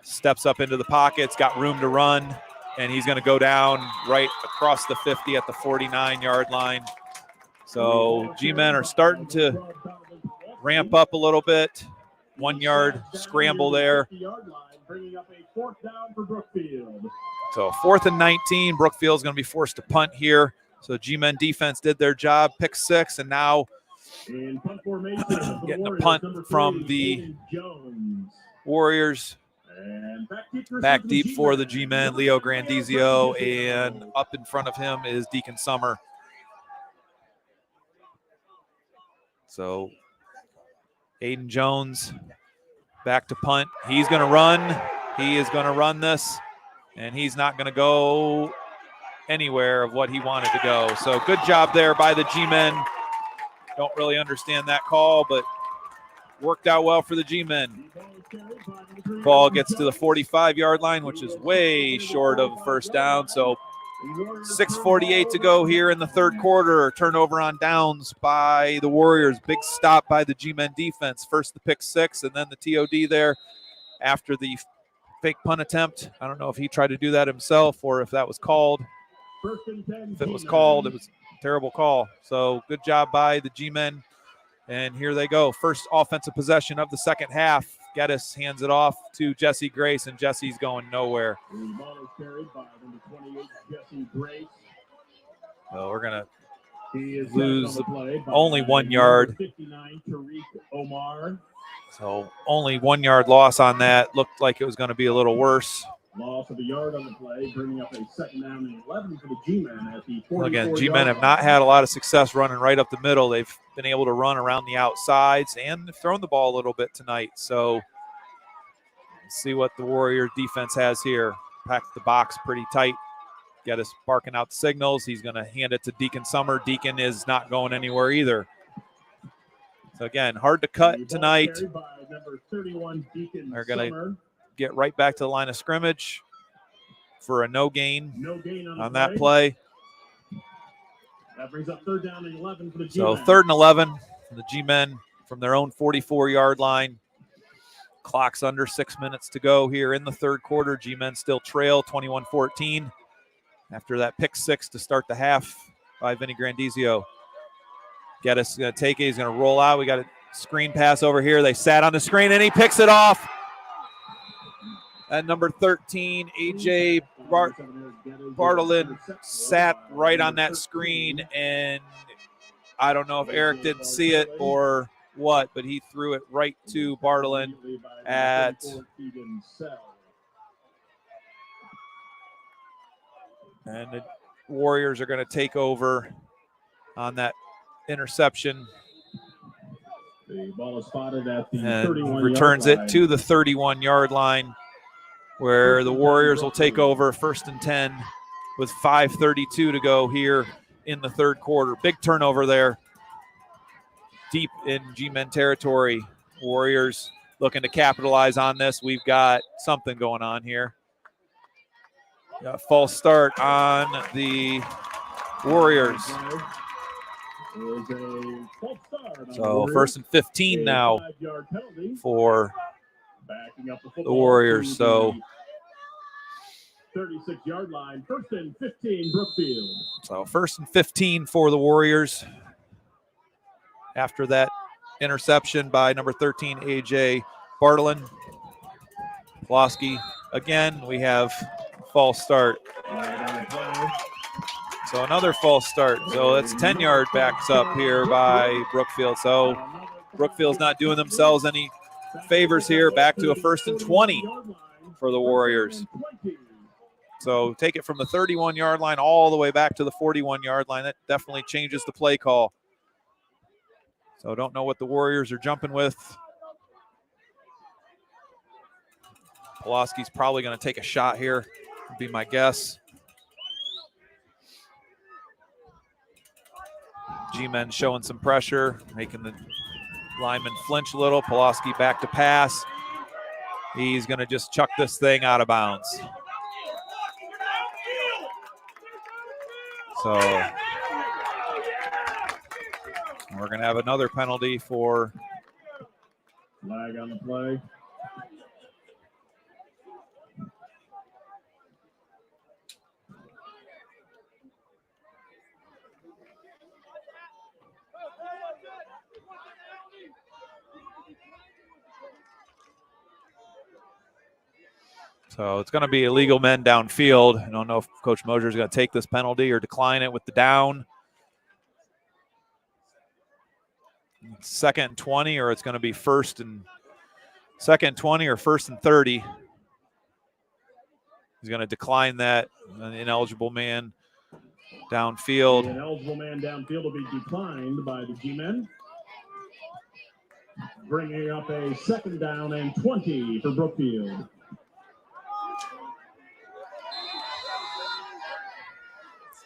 steps up into the pockets, got room to run, and he's going to go down right across the 50 at the 49-yard line. So G-Men are starting to ramp up a little bit. 1 yard scramble there. So 4th and 19. Brookfield's going to be forced to punt here. So G-Men defense did their job, pick six, and now getting a punt from the Warriors. Back deep for the G-Men, Leo Grandizio, and up in front of him is Deacon Summer. So Aiden Jones back to punt. He's going to run. He is going to run this, and he's not going to go anywhere of what he wanted to go. So good job there by the G-Men. Don't really understand that call, but worked out well for the G-Men. Ball gets to the 45-yard line, which is way short of a first down. So 6:48 to go here in the third quarter. Turnover on downs by the Warriors. Big stop by the G-Men defense. First the pick six, and then the TOD there after the fake punt attempt. I don't know if he tried to do that himself or if that was called. If it was called, it was a terrible call. So good job by the G-Men. And here they go. First offensive possession of the second half. Geddes hands it off to Jesse Grace, and Jesse's going nowhere. So we're going to lose only 1 yard. So only 1 yard loss on that. Looked like it was going to be a little worse. Loss of a yard on the play, bringing up a 2nd down and 11 for the G-Men at the 44. Again, G-Men have not had a lot of success running right up the middle. They've been able to run around the outsides and thrown the ball a little bit tonight. So let's see what the Warrior defense has here. Packed the box pretty tight. Geddes barking out the signals. He's going to hand it to Deacon Summer. Deacon is not going anywhere either. So again, hard to cut tonight. They're going to get right back to the line of scrimmage for a no gain on that play. That brings up 3rd down and 11 for the So G-men. 3rd and 11 for the G-men from their own 44-yard line. Clock's under 6 minutes to go here in the 3rd quarter. G-men still trail 21-14 after that pick 6 to start the half by Vinny Grandizio. Geddes is going to take it. He's going to roll out. We got a screen pass over here. They sat on the screen, and he picks it off. At number 13, A.J. Bartolin sat right on that screen, and I don't know if Eric didn't see it or what, but he threw it right to Bartolin and the Warriors are going to take over on that interception. The ball is spotted at the and 31 returns yard it to the 31-yard line, where the Warriors will take over 1st and 10 with 5:32 to go here in the 3rd quarter. Big turnover there deep in G-men territory. Warriors looking to capitalize on this. We've got something going on here. Got a false start on the Warriors. So 1st and 15 now for the Warriors. So 36-yard line, 1st and 15, Brookfield. So 1st and 15 for the Warriors after that interception by number 13, A.J. Bartolin. Pulaski, again, we have false start. So another false start. So that's 10-yard backs up here by Brookfield. So Brookfield's not doing themselves any favors here. Back to a 1st and 20 for the Warriors. So take it from the 31-yard line all the way back to the 41-yard line. That definitely changes the play call. So don't know what the Warriors are jumping with. Pulaski's probably going to take a shot here, would be my guess. G-men showing some pressure, making the lineman flinch a little. Pulaski back to pass. He's going to just chuck this thing out of bounds. So we're going to have another penalty for flag on the play. So it's going to be illegal men downfield. I don't know if Coach Mosier is going to take this penalty or decline it with the down. 2nd and 20, or it's going to be 2nd and 20 or 1st and 30. He's going to decline that. An ineligible man downfield. The ineligible man downfield will be declined by the G-men. Bringing up a 2nd down and 20 for Brookfield.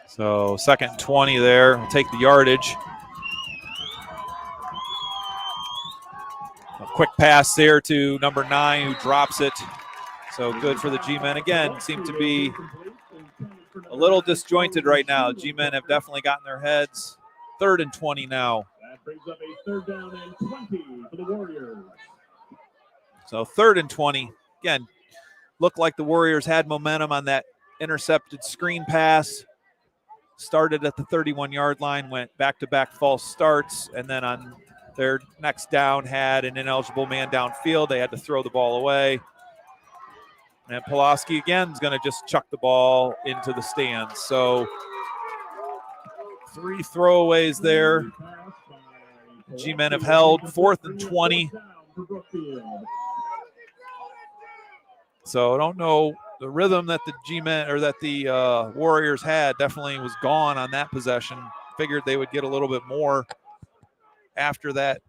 So 2nd and 20 there. We'll take the yardage. A quick pass there to number 9 who drops it. So good for the G-men. Again, seem to be a little disjointed right now. G-men have definitely gotten their heads. 3rd and 20 now. That brings up a 3rd down and 20 for the Warriors. So 3rd and 20. Again, looked like the Warriors had momentum on that intercepted screen pass. Started at the 31-yard line, went back-to-back false starts, and then on their next down had an ineligible man downfield. They had to throw the ball away. And Pulaski, again, is going to just chuck the ball into the stands. So 3 throwaways there. G-men have held 4th and 20. So I don't know. The rhythm that the G-men or that the Warriors had definitely was gone on that possession. Figured they would get a little bit more after that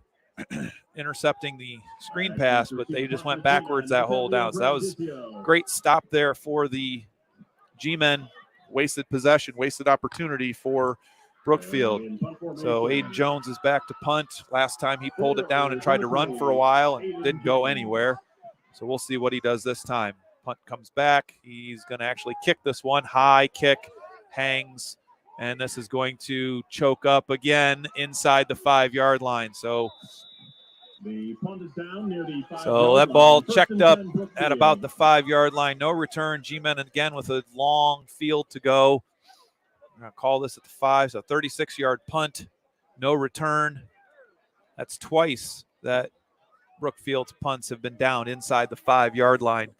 intercepting the screen pass, but they just went backwards that whole down. So that was a great stop there for the G-men. Wasted possession, wasted opportunity for Brookfield. So Aiden Jones is back to punt. Last time he pulled it down and tried to run for a while and didn't go anywhere. So we'll see what he does this time. Punt comes back. He's going to actually kick this one. High kick, hangs, and this is going to choke up again inside the 5-yard line. So the punt is down near the 5-yard so that line. ball First checked and up 10, Brookfield. at about the 5-yard line. No return. G-Men again with a long field to go. I'm going to call this at the 5, so 36-yard punt. No return. That's twice that Brookfield's punts have been down inside the 5-yard line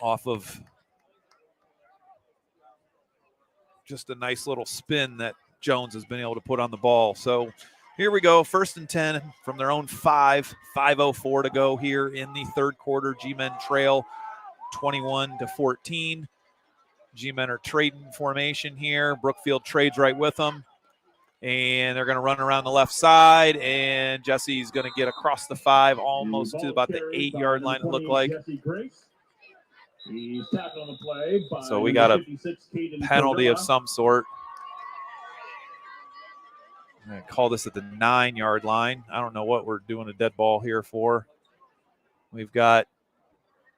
off of just a nice little spin that Jones has been able to put on the ball. So here we go, 1st and 10 from their own 5, 5:04 to go here in the third quarter. G-Men trail 21-14. G-Men are trading formation here. Brookfield trades right with them. And they're going to run around the left side, and Jesse's going to get across the 5, almost to about the 8-yard line, it looked like. He's tapped on the play by So we got a 56, penalty of some sort. I'm going to call this at the 9-yard line. I don't know what we're doing a dead ball here for. We've got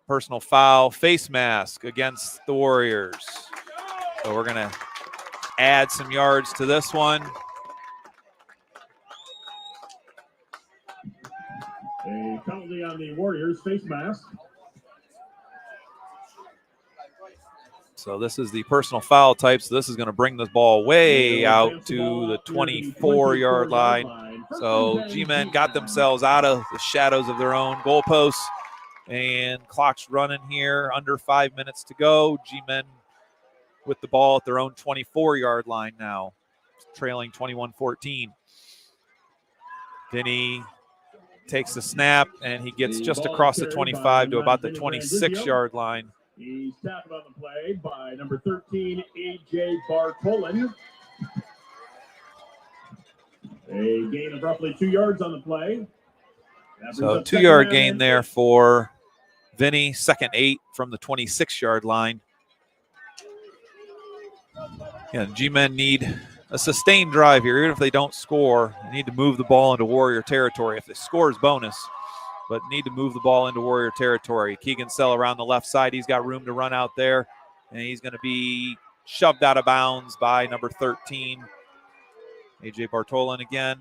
personal foul, face mask against the Warriors. So we're going to add some yards to this one. A penalty on the Warriors, face mask. So this is the personal foul type. So this is going to bring this ball way out to the 24-yard line. So G-Men got themselves out of the shadows of their own goalposts. And clock's running here, under 5 minutes to go. G-Men with the ball at their own 24-yard line now, trailing 21-14. Vinny takes the snap, and he gets just across the 25 to about the 26-yard line. He's tapped on the play by number 13, A.J. Bartolin. A gain of roughly 2 yards on the play. So 2-yard gain there for Vinny, 2nd 8 from the 26-yard line. Yeah, G-Men need a sustained drive here. Even if they don't score, they need to move the ball into Warrior territory. If they score, is bonus, but need to move the ball into Warrior territory. Keegan Sell around the left side. He's got room to run out there, and he's going to be shoved out of bounds by number 13, A.J. Bartolin again.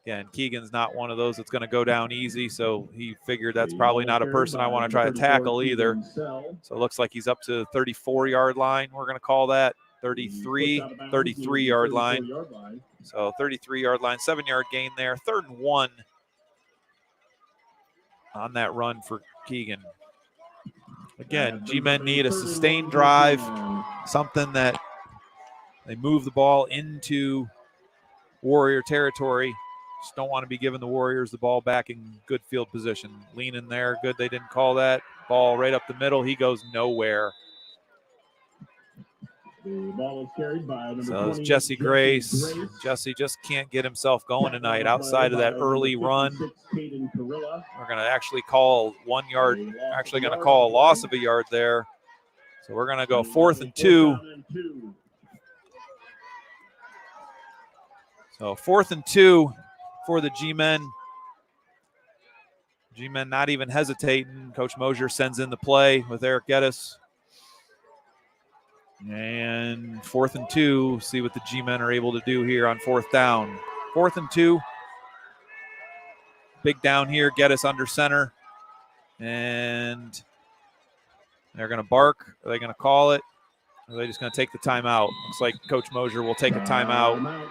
Again, Keegan's not one of those that's going to go down easy, so he figured that's probably not a person I want to try to tackle either. So it looks like he's up to the 34-yard line. We're going to call that 33-yard line. So 33-yard line, 7-yard gain there. 3rd and 1 on that run for Keegan. Again, G-Men need a sustained drive, something that they move the ball into Warrior territory. Just don't want to be giving the Warriors the ball back in good field position. Lean in there, good they didn't call that. Ball right up the middle, he goes nowhere. The ball is carried by number So it's 20, Jesse Grace. Jesse just can't get himself going tonight outside of that early run. We're going to actually call 1 yard, actually going to call a loss of a yard there. So we're going to go 4th and 2. So 4th and 2 for the G-Men. G-Men not even hesitating. Coach Mosier sends in the play with Eric Geddes. And 4th and 2, see what the G-Men are able to do here on 4th down. 4th and 2. Big down here, Geddes under center. And they're going to bark. Are they going to call it? Or are they just going to take the timeout? Looks like Coach Mosier will take a timeout.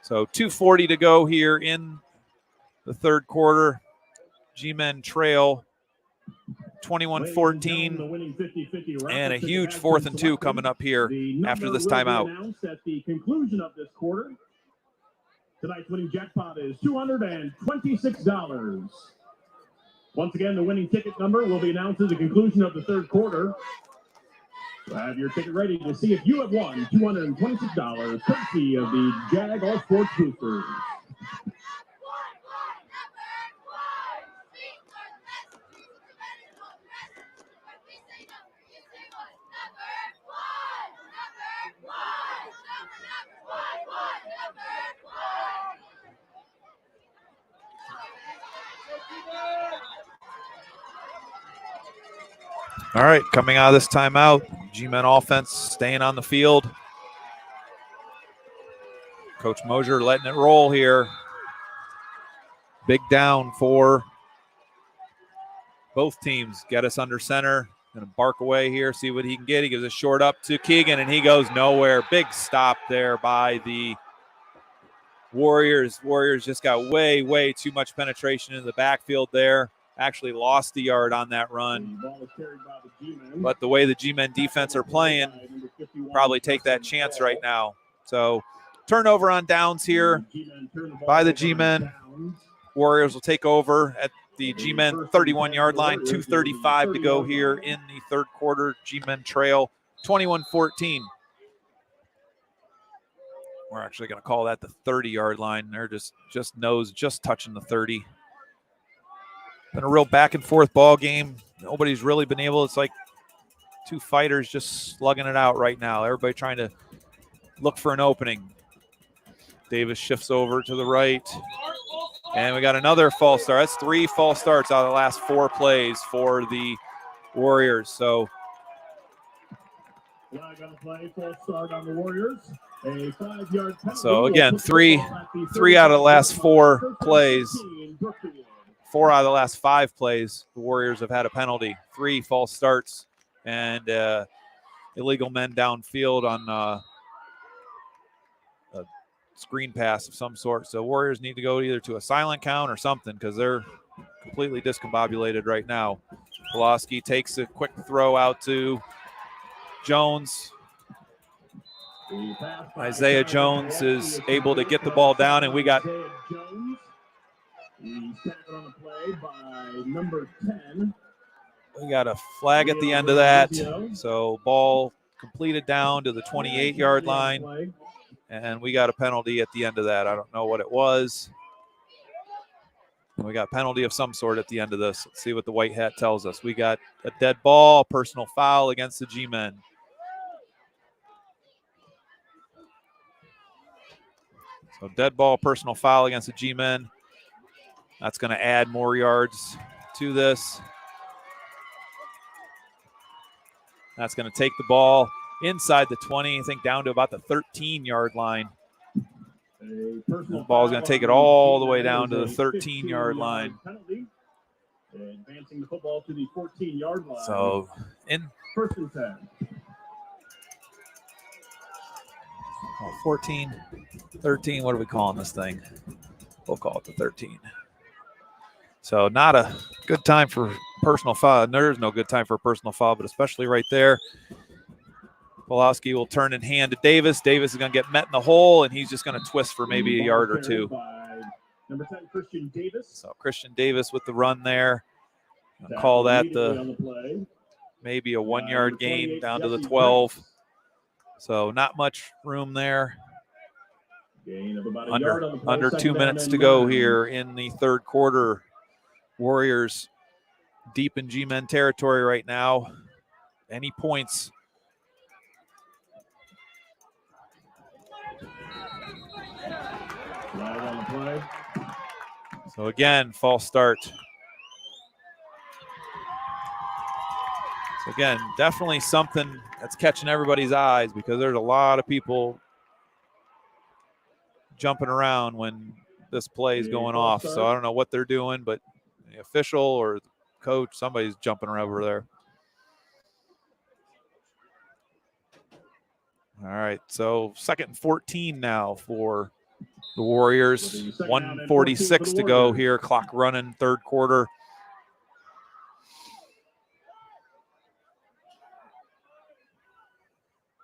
So 2:40 to go here in the third quarter. G-Men trail 21-14, and a huge 4th and 2 coming up here after this timeout. At the conclusion of this quarter, tonight's winning jackpot is $226. Once again, the winning ticket number will be announced at the conclusion of the third quarter. So have your ticket ready to see if you have won $226, courtesy of the Jag All Sports Boosters. All right, coming out of this timeout, G-Men offense staying on the field. Coach Mosier letting it roll here. Big down for both teams. Get us under center. Going to bark away here, see what he can get. He gives a short up to Keegan, and he goes nowhere. Big stop there by the Warriors. Warriors just got way, way too much penetration in the backfield there. Actually lost a yard on that run. But the way the G-Men defense are playing, probably take that chance right now. So turnover on downs here by the G-Men. Warriors will take over at the G-Men 31-yard line. 2:35 to go here in the third quarter. G-Men trail 21-14. We're actually going to call that the 30-yard line. They're just touching the 30. Been a real back-and-forth ball game. Nobody's really been able. It's like two fighters just slugging it out right now. Everybody trying to look for an opening. Davis shifts over to the right. And we got another false start. That's 3 false starts out of the last 4 plays for the Warriors. So again, three out of the last 4 plays. 4 out of the last 5 plays, the Warriors have had a penalty. 3 false starts and illegal men downfield on a screen pass of some sort. So Warriors need to go either to a silent count or something because they're completely discombobulated right now. Pulaski takes a quick throw out to Jones. Isaiah Jones is able to get the ball down, and we got a flag at the end of that. So ball completed down to the 28-yard line. And we got a penalty at the end of that. I don't know what it was. We got a penalty of some sort at the end of this. Let's see what the white hat tells us. We got a dead ball, personal foul against the G-Men. So dead ball, personal foul against the G-Men. That's going to add more yards to this. That's going to take the ball inside the 20, I think down to about the 13-yard line. The ball's going to take it all the way down to the 13-yard line. Advancing the football to the 14-yard line. So in first and 10. 14, 13, what are we calling this thing? We'll call it the 13. So not a good time for personal foul. There's no good time for a personal foul, but especially right there. Pulaski will turn in hand to Davis. Davis is going to get met in the hole, and he's just going to twist for maybe a yard or 2. Number 10, Christian Davis. So Christian Davis with the run there. I'll call that maybe a 1-yard gain down to the 12. So not much room there. Under 2 minutes to go here in the third quarter. Warriors deep in G-Men territory right now. Any points? So again, false start. So again, definitely something that's catching everybody's eyes because there's a lot of people jumping around when this play is going off. So I don't know what they're doing, but the official or the coach, somebody's jumping around over there. All right, so 2nd and 14 now for the Warriors. 1:46 to go here, clock running, third quarter.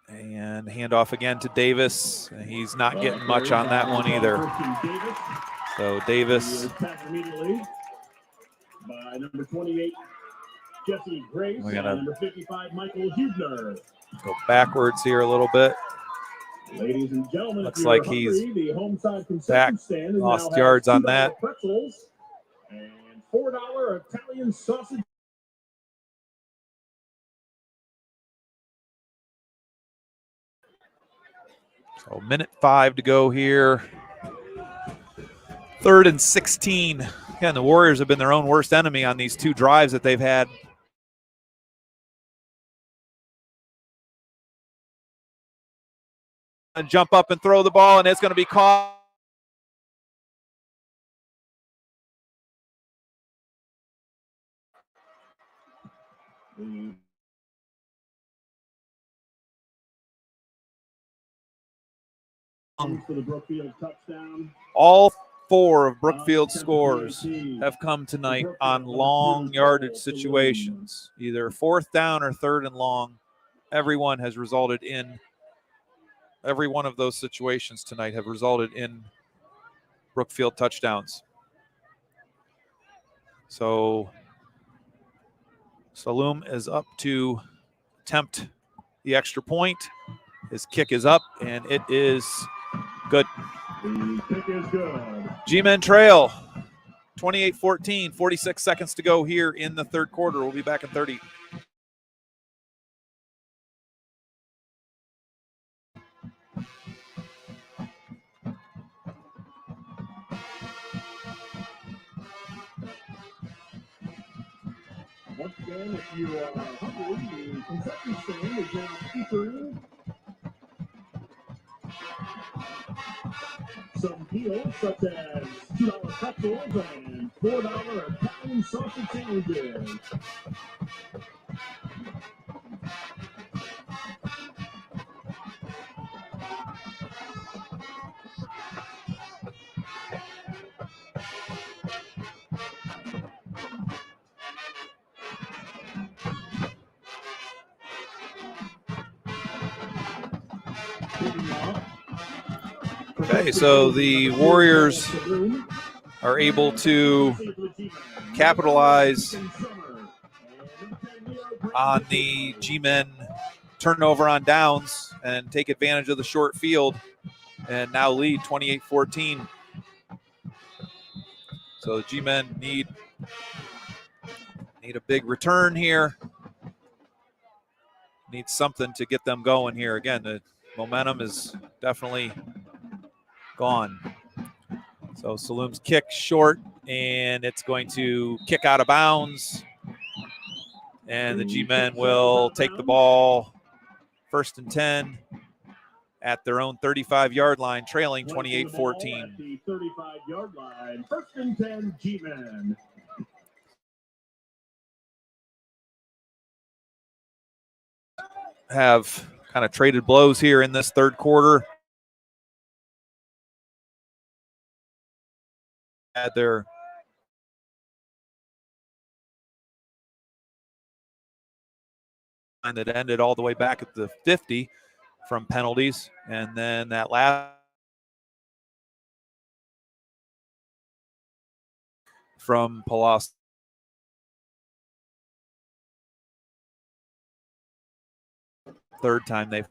And handoff again to Davis. He's not getting much on that one either. So Davis. By number 28, Jesse Grace. We're gonna number 55, Michael Hubner. Go backwards here a little bit. Ladies and gentlemen, looks like he's back. Lost yards on that. Pretzels and $4 Italian sausage. So 1:05 to go here. 3rd and 16 Again, the Warriors have been their own worst enemy on these 2 drives that they've had. And jump up and throw the ball, and it's going to be caught. For the Brookfield touchdown. All 4 of Brookfield's scores have come tonight on long yardage situations, either 4th down or 3rd and long. Every one has resulted in, every one of those situations tonight have resulted in Brookfield touchdowns. So Saloom is up to attempt the extra point. His kick is up, and it is good. The kick is good. G-Men trail 28-14, 46 seconds to go here in the 3rd quarter. We'll be back in 30. Once again, if you are hungry, the concession stand is now featuring some deals such as $2 pretzels and $4 a pound sausage sandwiches. Okay, so the Warriors are able to capitalize on the G-Men turnover on downs and take advantage of the short field and now lead 28-14. So the G-Men need a big return here. Need something to get them going here. Again, the momentum is definitely gone. So Saloom's kick short, and it's going to kick out of bounds. And the G-Men will take the ball 1st and 10 at their own 35-yard line, trailing 28-14. The 35-yard line, 1st and 10 G-Men. Have kind of traded blows here in this 3rd quarter. Had their line that ended all the way back at the 50 from penalties, and then that last from Palos. Third time they've